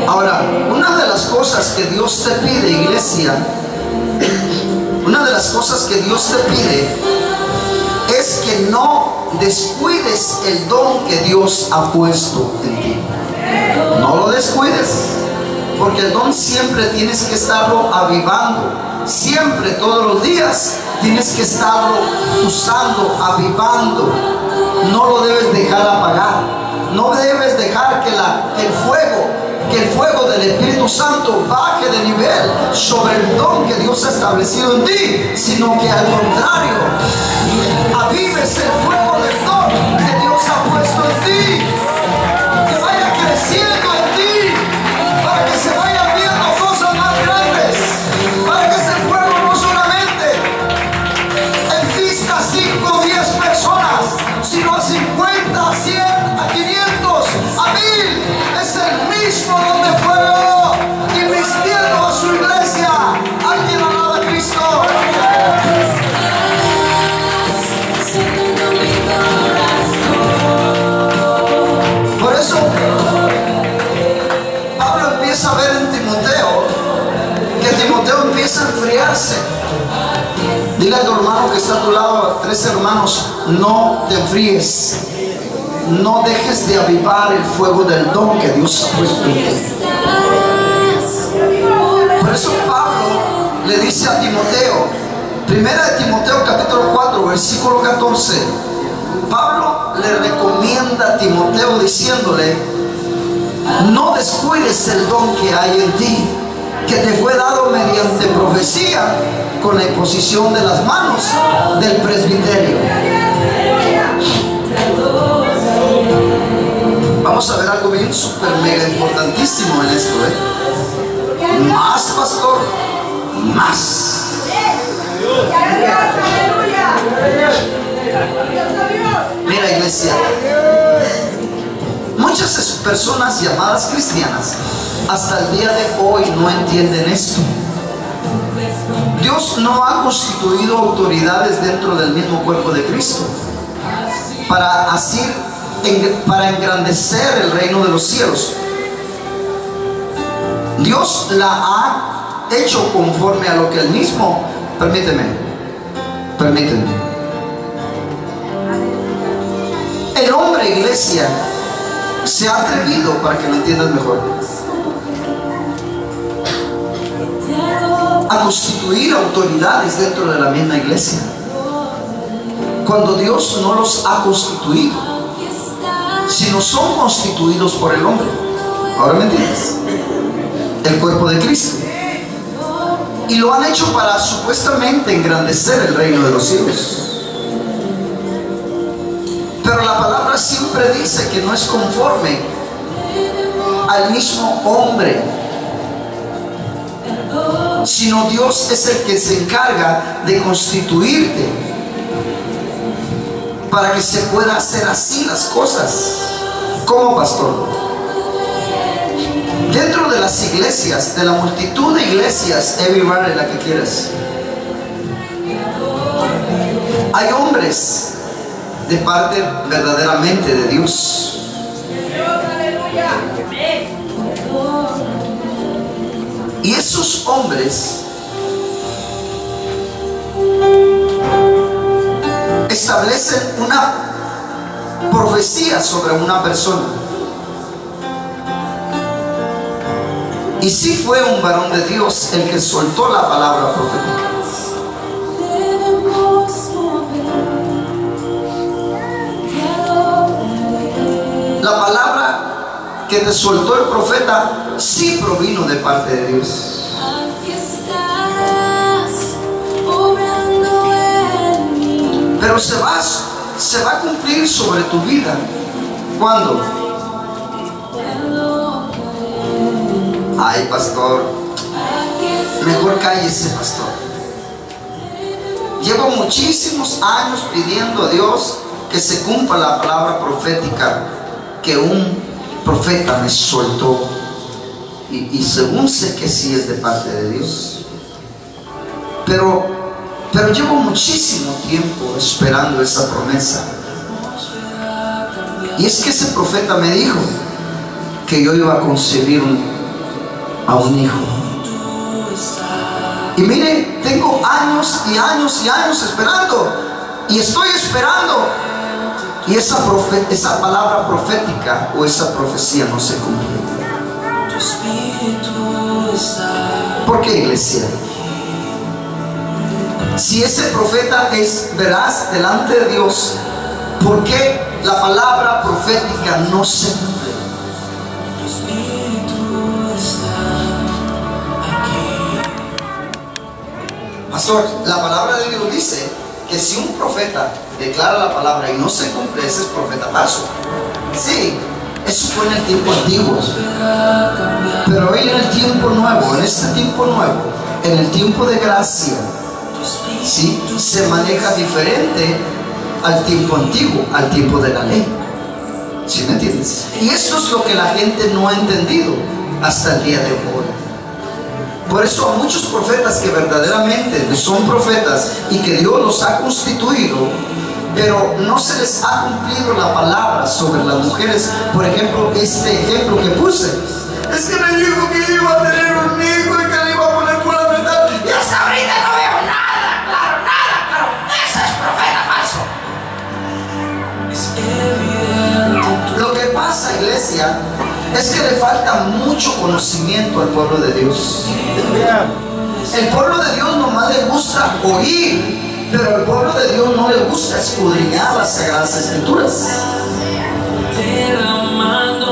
Ahora, una de las cosas que Dios te pide, iglesia, una de las cosas que Dios te pide es que no descuides el don que Dios ha puesto en ti. No lo descuides, porque el don siempre tienes que estarlo avivando. Siempre, todos los días, tienes que estarlo usando, avivando. No lo debes dejar apagar. No debes dejar que el fuego del Espíritu Santo baje de nivel sobre el don que Dios ha establecido en ti, sino que al contrario, avives el fuego del don que Dios ha puesto en ti, que vaya creciendo en ti, para que se vayan viendo cosas más grandes, para que ese fuego no solamente envista 5 o 10 personas, sino a 50, a 100, a 500, a 1000. Es el mismo don de fuego, invistiendo a su iglesia. Alguien alaba a Cristo. Por eso Pablo empieza a ver en Timoteo que Timoteo empieza a enfriarse. Dile a tu hermano que está a tu lado, 3 hermanos: no te enfríes, no dejes de avivar el fuego del don que Dios ha puesto en ti. Por eso Pablo le dice a Timoteo, 1 de Timoteo capítulo 4 versículo 14, Pablo le recomienda a Timoteo diciéndole: no descuides el don que hay en ti, que te fue dado mediante profecía con la imposición de las manos del presbiterio. Vamos a ver algo bien súper mega importantísimo en esto, Más, pastor, más. Mira, iglesia, muchas personas llamadas cristianas hasta el día de hoy no entienden esto. Dios no ha constituido autoridades dentro del mismo cuerpo de Cristo para engrandecer el reino de los cielos. Dios la ha hecho conforme a lo que Él mismo, permíteme, el hombre, iglesia, se ha atrevido, para que lo entiendas mejor, a constituir autoridades dentro de la misma iglesia, cuando Dios no los ha constituido, sino son constituidos por el hombre. ¿Ahora me entiendes? El cuerpo de Cristo. Y lo han hecho para supuestamente engrandecer el reino de los cielos. Pero la palabra siempre dice que no es conforme al mismo hombre, sino Dios es el que se encarga de constituirte para que se pueda hacer así las cosas. ¿Cómo, pastor? Dentro de las iglesias, de la multitud de iglesias, everywhere, la que quieras, hay hombres de parte verdaderamente de Dios. Y esos hombres establecen una profecía sobre una persona. Y sí fue un varón de Dios el que soltó la palabra profética. La palabra que te soltó el profeta sí provino de parte de Dios. pero se va a cumplir sobre tu vida. ¿Cuándo? Ay, pastor, mejor cállese, pastor. Llevo muchísimos años pidiendo a Dios que se cumpla la palabra profética que un profeta me soltó, y según sé que sí es de parte de Dios, pero llevo muchísimo tiempo esperando esa promesa. Y es que ese profeta me dijo que yo iba a concebir a un hijo. Y mire, tengo años y años y años esperando, y estoy esperando, y esa palabra profética o esa profecía no se cumple. ¿Por qué, iglesia? Si ese profeta es veraz delante de Dios, ¿por qué la palabra profética no se cumple? Pastor, la palabra de Dios dice que si un profeta declara la palabra y no se cumple, ese es profeta falso. Sí, eso fue en el tiempo antiguo, pero hoy en el tiempo nuevo, en este tiempo nuevo, en el tiempo de gracia, sí, se maneja diferente al tiempo antiguo, al tiempo de la ley. ¿Sí me entiendes? Y esto es lo que la gente no ha entendido hasta el día de hoy. Por eso a muchos profetas que verdaderamente son profetas y que Dios los ha constituido, pero no se les ha cumplido la palabra sobre las mujeres. Por ejemplo, este ejemplo que puse, es que me dijo que iba a tener un hijo y que le iba a poner por la verdad, y hasta ahorita no veo nada, claro, ese es profeta falso. Lo que pasa, iglesia, es que le falta mucho conocimiento al pueblo de Dios. El pueblo de Dios nomás le gusta oír, pero al pueblo de Dios no le gusta escudriñar las Sagradas Escrituras.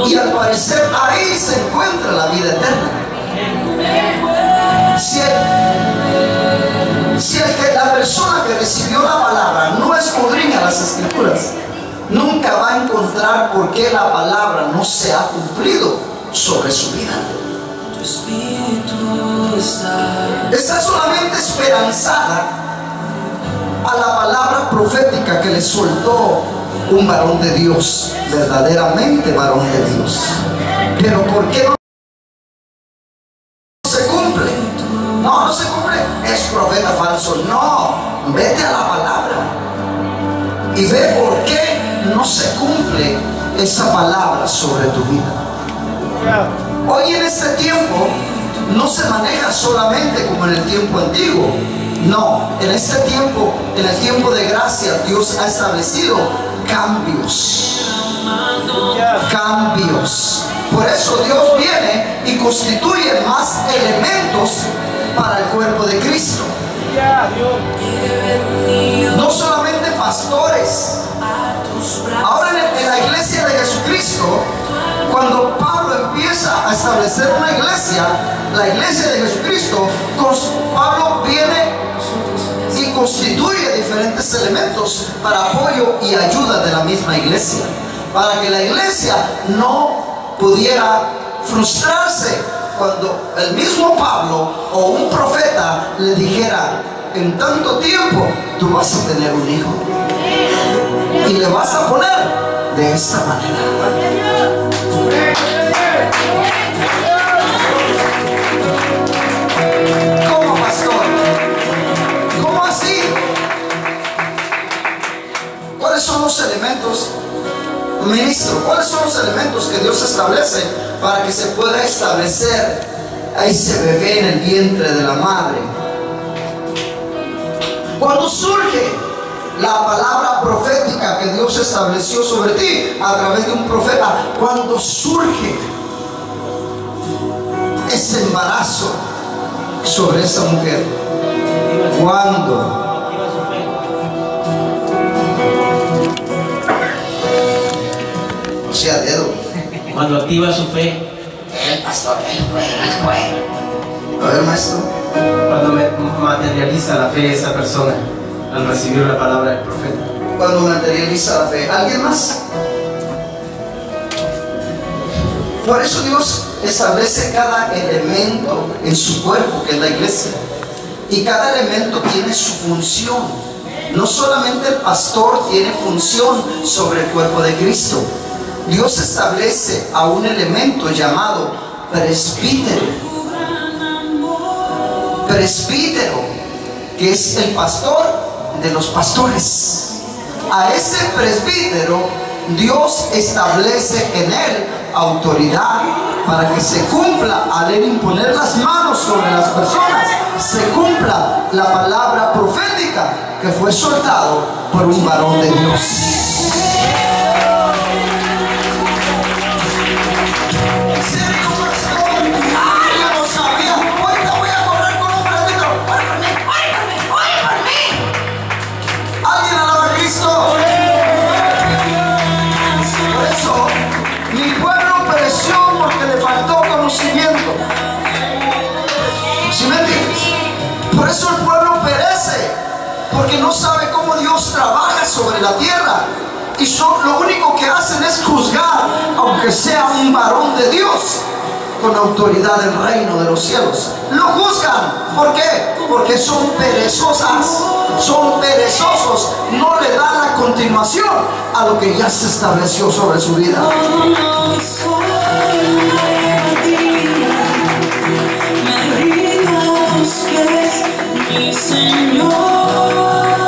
Y al parecer ahí se encuentra la vida eterna. Si la persona que recibió la palabra no escudriña las Escrituras, nunca va a encontrar por qué la palabra no se ha cumplido sobre su vida. Está solamente esperanzada a la palabra profética que le soltó un varón de Dios, verdaderamente varón de Dios. Pero ¿por qué no se cumple? No se cumple. Es profeta falso. No, vete a la palabra y ve por qué no se cumple esa palabra sobre tu vida. Hoy en este tiempo no se maneja solamente como en el tiempo antiguo. No, en este tiempo, en el tiempo de gracia, Dios ha establecido cambios. Cambios. Por eso Dios viene y constituye más elementos para el cuerpo de Cristo. No solamente pastores. Ahora en la iglesia de Jesucristo, cuando Pablo empieza a establecer una iglesia, la iglesia de Jesucristo, Pablo viene y constituye diferentes elementos para apoyo y ayuda de la misma iglesia, para que la iglesia no pudiera frustrarse cuando el mismo Pablo o un profeta le dijera: en tanto tiempo tú vas a tener un hijo y le vas a poner de esta manera. ¿Cómo, pastor? ¿Cómo así? ¿Cuáles son los elementos, ministro? ¿Cuáles son los elementos que Dios establece para que se pueda establecer a ese bebé en el vientre de la madre? Cuando surge la palabra profética que Dios estableció sobre ti a través de un profeta, cuando surge ese embarazo sobre esa mujer, cuando o sea, dedo, cuando activa su fe, el pastor, el fue. A ver, maestro. cuando materializa la fe de esa persona, al recibir la palabra del profeta. Cuando materializa la fe. ¿Alguien más? Por eso Dios establece cada elemento en su cuerpo, que es la iglesia. Y cada elemento tiene su función. No solamente el pastor tiene función sobre el cuerpo de Cristo. Dios establece a un elemento llamado presbítero. Presbítero, que es el pastor de los pastores. A ese presbítero Dios establece en él autoridad para que se cumpla, al él imponer las manos sobre las personas, se cumpla la palabra profética que fue soltado por un varón de Dios. Por eso el pueblo perece, porque no sabe cómo Dios trabaja sobre la tierra, y lo único que hacen es juzgar, aunque sea un varón de Dios con autoridad del reino de los cielos. Lo juzgan. ¿Por qué? Porque son perezosas, son perezosos, no le dan la continuación a lo que ya se estableció sobre su vida.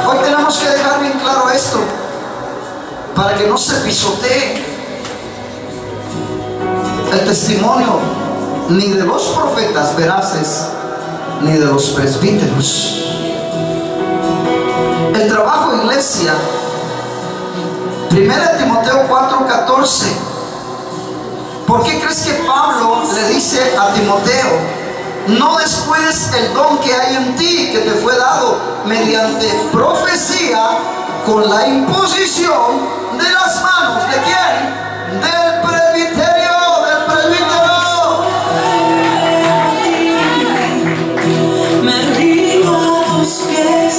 Hoy tenemos que dejar bien claro esto para que no se pisotee el testimonio ni de los profetas veraces ni de los presbíteros. El trabajo, iglesia, 1 Timoteo 4:14. ¿Por qué crees que Pablo le dice a Timoteo: no descuides el don que hay en ti, que te fue dado mediante profecía, con la imposición de las manos de quién? Del presbiterio, del presbítero. Me rindo a tus pies,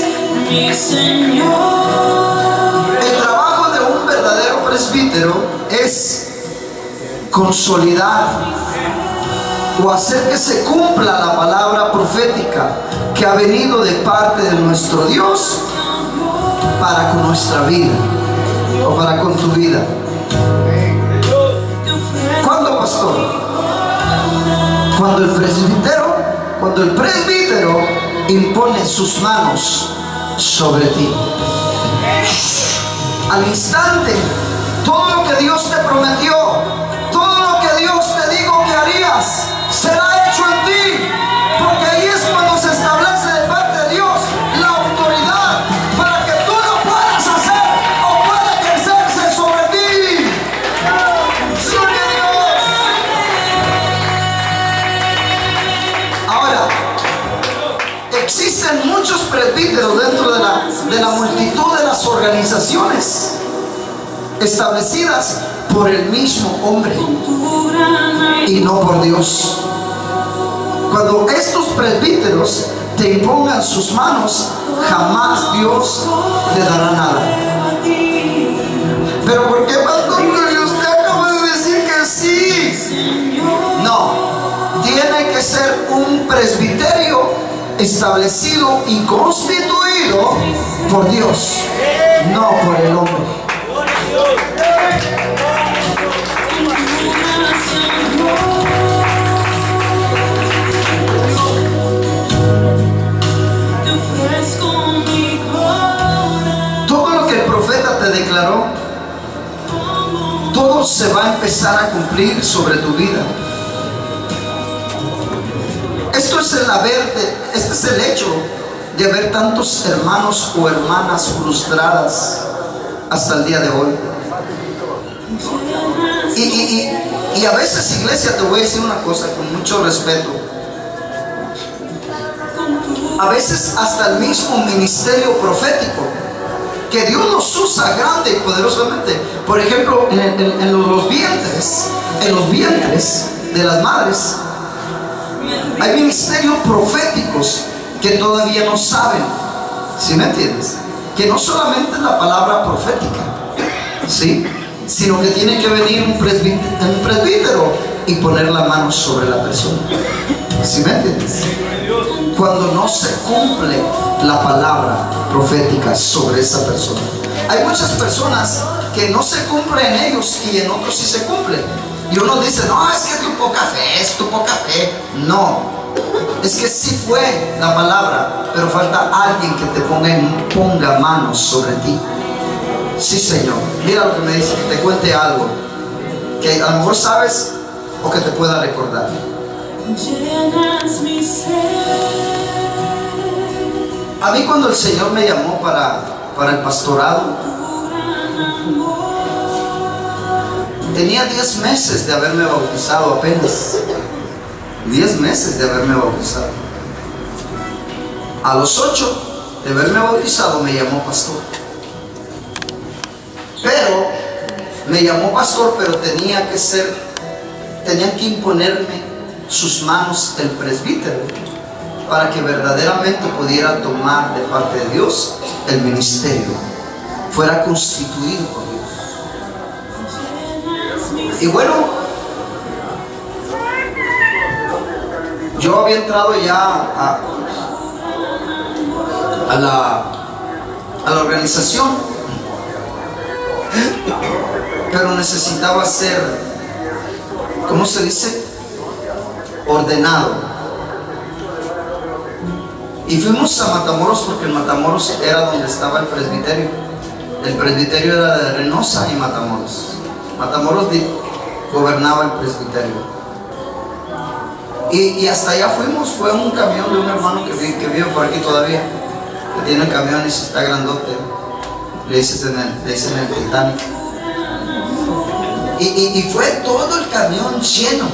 mi Señor. El trabajo de un verdadero presbítero es consolidar o hacer que se cumpla la palabra profética que ha venido de parte de nuestro Dios para con nuestra vida o para con tu vida. ¿Cuándo, pastor? Cuando el presbítero impone sus manos sobre ti. Al instante, todo lo que Dios te prometió, todo lo que Dios te dijo que harías, será hecho en ti, porque ahí es cuando se establece de parte de Dios la autoridad para que tú lo puedas hacer o pueda ejercerse sobre ti. ¡Gloria a Dios! Ahora, existen muchos presbíteros dentro de la multitud de las organizaciones establecidas por el mismo hombre y no por Dios. Cuando estos presbíteros te impongan sus manos, jamás Dios te dará nada. ¿Pero por qué, pastor? Usted acaba de decir que sí. No, tiene que ser un presbiterio establecido y constituido por Dios, no por el hombre. Todo lo que el profeta te declaró, todo se va a empezar a cumplir sobre tu vida. Este es el hecho de ver tantos hermanos o hermanas frustradas hasta el día de hoy. Y a veces, iglesia, te voy a decir una cosa con mucho respeto. A veces hasta el mismo ministerio profético, que Dios los usa grande y poderosamente. Por ejemplo, en los vientres de las madres, hay ministerios proféticos que todavía no saben, ¿sí me entiendes? que no solamente es la palabra profética, ¿sí?, sino que tiene que venir un presbítero y poner la mano sobre la persona. ¿Sí me entiendes? Cuando no se cumple la palabra profética sobre esa persona. Hay muchas personas que no se cumple en ellos y en otros sí se cumple. Y uno dice, no, es que es tu poca fe, es tu poca fe. No, es que sí fue la palabra, pero falta alguien que te ponga manos sobre ti. Sí, Señor. Mira lo que me dice, que te cuente algo que a lo mejor sabes o que te pueda recordar. Llenas mi ser. A mí cuando el Señor me llamó para el pastorado, tenía 10 meses de haberme bautizado apenas. 10 meses de haberme bautizado. A los 8 de haberme bautizado me llamó pastor. Pero me llamó pastor, pero tenían que imponerme sus manos el presbítero para que verdaderamente pudiera tomar de parte de Dios el ministerio, fuera constituido por Dios. Y bueno, yo había entrado ya a la organización, pero necesitaba ser, ¿cómo se dice?, ordenado. Y fuimos a Matamoros porque en Matamoros era donde estaba el presbiterio. El presbiterio era de Reynosa y Matamoros. Matamoros gobernaba el presbiterio. Y hasta allá fuimos. Fue un camión de un hermano que vive por aquí todavía, que tiene camiones, está grandote. Le dicen el Titanic. Y fue todo el camión lleno.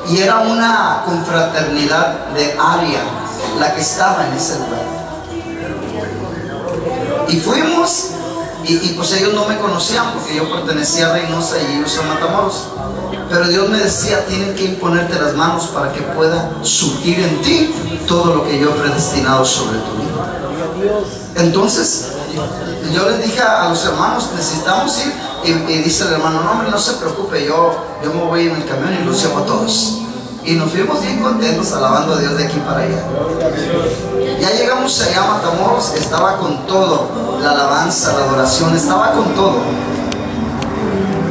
Y era una confraternidad de área la que estaba en ese lugar. Y fuimos, y pues ellos no me conocían porque yo pertenecía a Reynosa y ellos a Matamoros. Pero Dios me decía, tienen que imponerte las manos para que pueda surgir en ti todo lo que yo he predestinado sobre tu vida. Entonces, yo les dije a los hermanos, necesitamos ir. Y dice el hermano, no hombre, no se preocupe, yo me voy en el camión y los llevo a todos. Y nos fuimos bien contentos, alabando a Dios de aquí para allá. Ya llegamos allá a Matamoros, estaba con todo, la alabanza, la adoración, estaba con todo.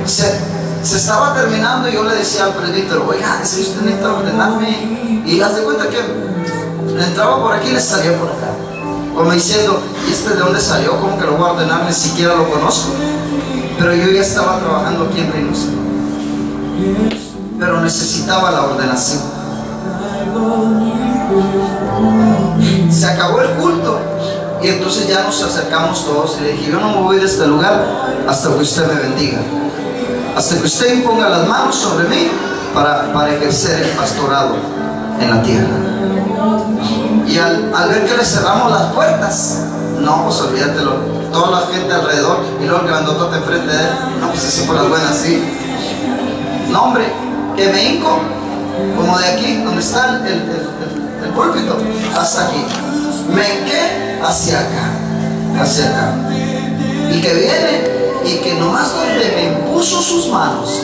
Se estaba terminando y yo le decía al presbítero, oiga, si usted necesita ordenarme. Y haz de cuenta que entraba por aquí y le salía por acá. Como diciendo, ¿y este de dónde salió? ¿Cómo que lo voy a ordenar? Ni siquiera lo conozco. Pero yo ya estaba trabajando aquí en Reynosa. Pero necesitaba la ordenación. Se acabó el culto y entonces ya nos acercamos todos y le dije, yo no me voy de este lugar hasta que usted me bendiga, hasta que usted imponga las manos sobre mí para ejercer el pastorado en la tierra. Y al ver que le cerramos las puertas, no, pues olvídatelo, toda la gente alrededor y luego el grandotote enfrente de él, no, pues así por las buenas, sí. No, hombre, que me hinco como de aquí, donde está el púlpito, hasta aquí. Me hinqué hacia acá. Y que viene y que nomás donde me impuso sus manos,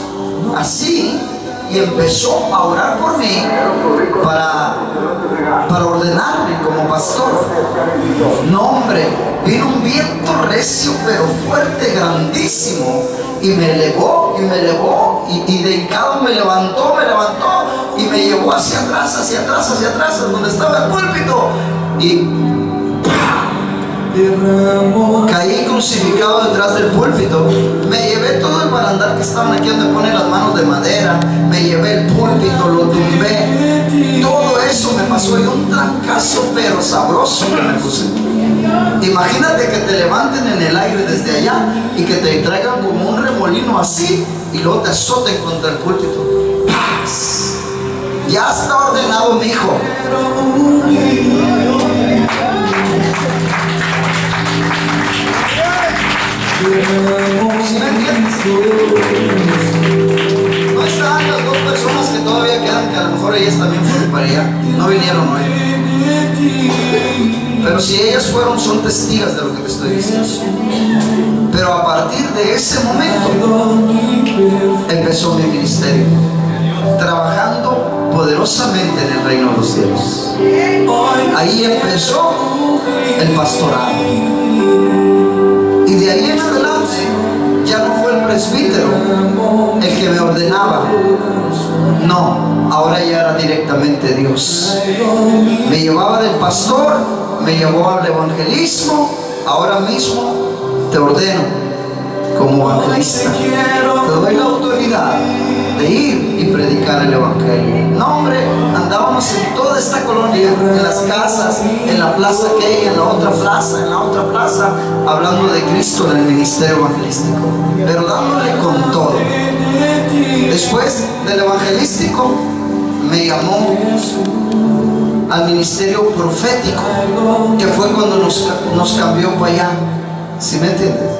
así, y empezó a orar por mí para ordenarme como pastor. No, hombre, vino un viento recio pero fuerte, grandísimo, y me elevó y de hincado me levantó y me llevó hacia atrás, donde estaba el púlpito, y caí crucificado detrás del púlpito. Me llevé todo el barandal que estaban aquí donde ponen las manos de madera, me llevé el púlpito, lo tumbé, todo eso me pasó, y un trancazo pero sabroso que me puse. Imagínate que te levanten en el aire desde allá y que te traigan como un remolino así y luego te azoten contra el púlpito. ¡Paz! Ya está ordenado mi hijo. ¿Sí me entiendes? No están las dos personas que todavía quedan, que a lo mejor ellas también fueron para allá. No vinieron hoy. Pero si ellas son testigos de lo que te estoy diciendo. Pero a partir de ese momento empezó mi ministerio, trabajando poderosamente en el reino de los cielos. Ahí empezó el pastorado. Y de ahí en adelante ya no fue el presbítero el que me ordenaba. No, ahora ya era directamente Dios. Me llevaba del pastor, me llevó al evangelismo. Ahora mismo te ordeno como evangelista. Te doy la autoridad de ir y predicar el evangelio. No, hombre, andábamos en toda esta colonia, en las casas, en la plaza aquella, en la otra plaza, hablando de Cristo en el ministerio evangelístico, pero dándole con todo. Después del evangelístico me llamó al ministerio profético, que fue cuando nos cambió para allá. ¿Sí me entiendes?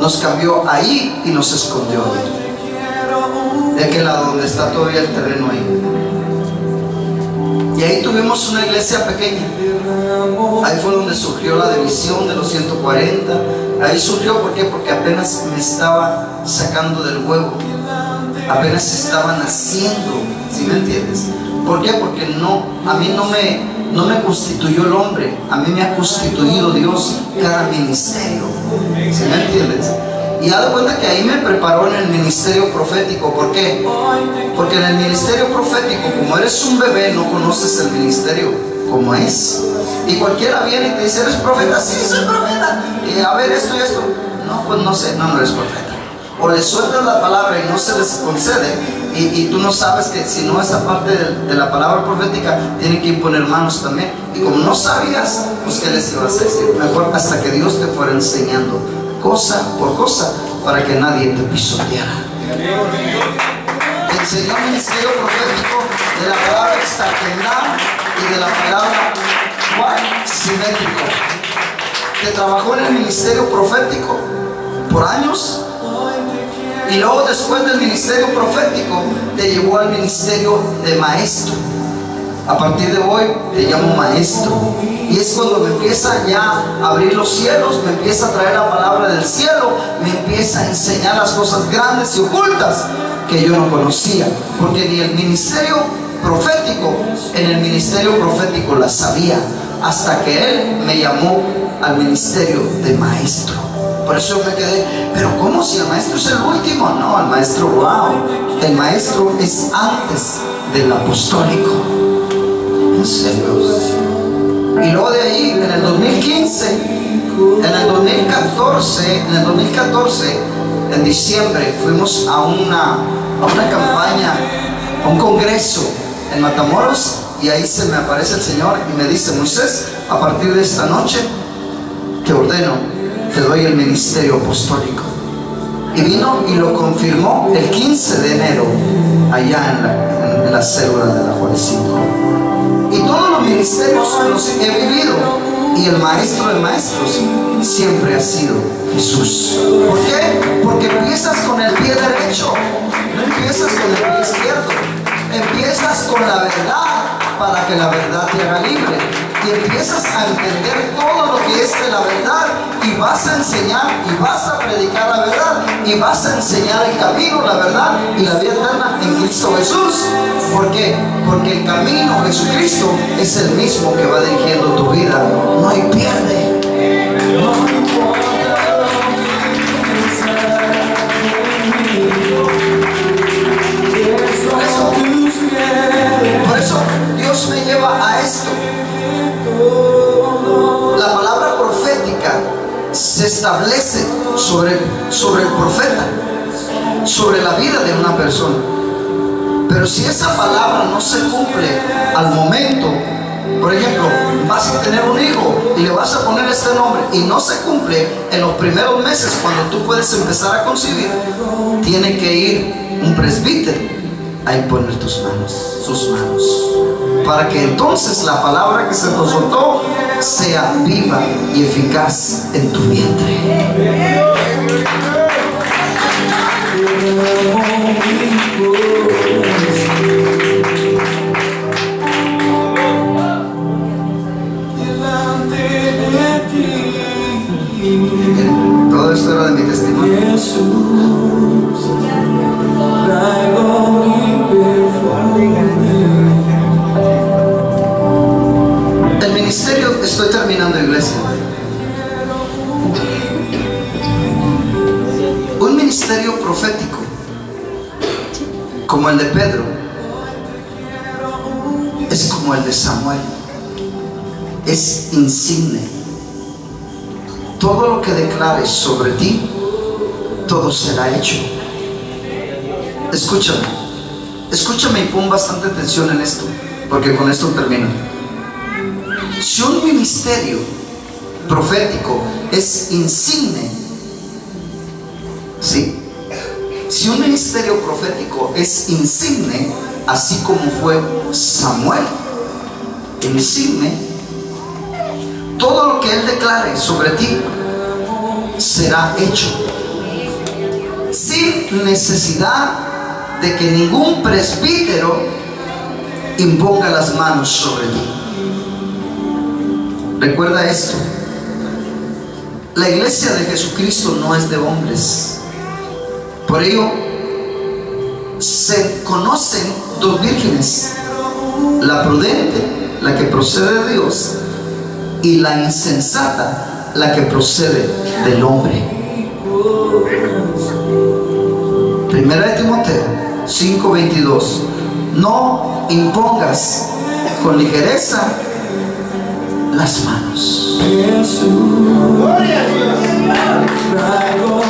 Nos cambió ahí y nos escondió de aquel lado donde está todavía el terreno ahí. Y ahí tuvimos una iglesia pequeña. Ahí fue donde surgió la división de los 140. Ahí surgió, ¿por qué? Porque apenas me estaba sacando del huevo, apenas estaba naciendo. ¿Sí me entiendes? ¿Por qué? Porque a mí no me constituyó el hombre, a mí me ha constituido Dios cada ministerio. ¿Sí me entiendes? Y haz de cuenta que ahí me preparó en el ministerio profético. ¿Por qué? Porque en el ministerio profético, como eres un bebé, no conoces el ministerio como es. Y cualquiera viene y te dice, ¿eres profeta? Sí, soy profeta. Y a ver, esto y esto. No, pues no sé, no eres profeta. O le sueltas la palabra y no se les concede. Y tú no sabes que si no esa parte de la palabra profética tiene que imponer manos también. Y como no sabías, pues ¿qué les ibas a decir? Mejor hasta que Dios te fuera enseñando cosa por cosa para que nadie te pisoteara. Te enseñó el ministerio profético de la palabra extarquendá y de la palabra simétrico. Que trabajó en el ministerio profético por años. Y luego después del ministerio profético te llevó al ministerio de maestro. A partir de hoy te llamo maestro. Y es cuando me empieza ya a abrir los cielos, me empieza a traer la palabra del cielo, me empieza a enseñar las cosas grandes y ocultas que yo no conocía. Porque ni el ministerio profético, en el ministerio profético las sabía, hasta que él me llamó al ministerio de maestro. Por eso me quedé, pero ¿cómo si el maestro es el último? No, el maestro, wow, el maestro es antes del apostólico. En serio. Y luego de ahí, en el 2015, en el 2014, en diciembre, fuimos a una campaña, a un congreso en Matamoros, y ahí se me aparece el Señor y me dice, Moisés, a partir de esta noche te ordeno, te doy el ministerio apostólico. Y vino y lo confirmó el 15 de enero allá en la célula de la Juárez 5. Y todos los ministerios los he vivido, y el maestro de maestros siempre ha sido Jesús. ¿Por qué? Porque empiezas con el pie derecho, no empiezas con el pie izquierdo. Empiezas con la verdad para que la verdad te haga libre. Y empiezas a entender todo lo que es de la verdad, y vas a enseñar y vas a predicar la verdad, y vas a enseñar el camino, la verdad y la vida eterna en Cristo Jesús. ¿Por qué? Porque el camino, Jesucristo, es el mismo que va dirigiendo tu vida. No hay pierde. Por eso Dios me lleva a esto. La palabra profética se establece sobre el profeta, sobre la vida de una persona. Pero si esa palabra no se cumple al momento, por ejemplo, vas a tener un hijo y le vas a poner este nombre y no se cumple en los primeros meses cuando tú puedes empezar a concebir, tiene que ir un presbítero a imponer sus manos, para que entonces la palabra que se nos soltó sea viva y eficaz en tu vientre. Delante como el de Samuel, es insigne. Todo lo que declares sobre ti, todo será hecho. Escúchame y pon bastante atención en esto, porque con esto termino. Si un ministerio profético es insigne, ¿sí? Si un ministerio profético es insigne, así como fue Samuel insigne, todo lo que él declare sobre ti será hecho, sin necesidad de que ningún presbítero imponga las manos sobre ti. Recuerda esto: la iglesia de Jesucristo no es de hombres. Por ello se conocen dos vírgenes: la prudente, la que procede de Dios, y la insensata, la que procede del hombre. Primera de Timoteo 5:22. No impongas con ligereza las manos. Jesús, traigo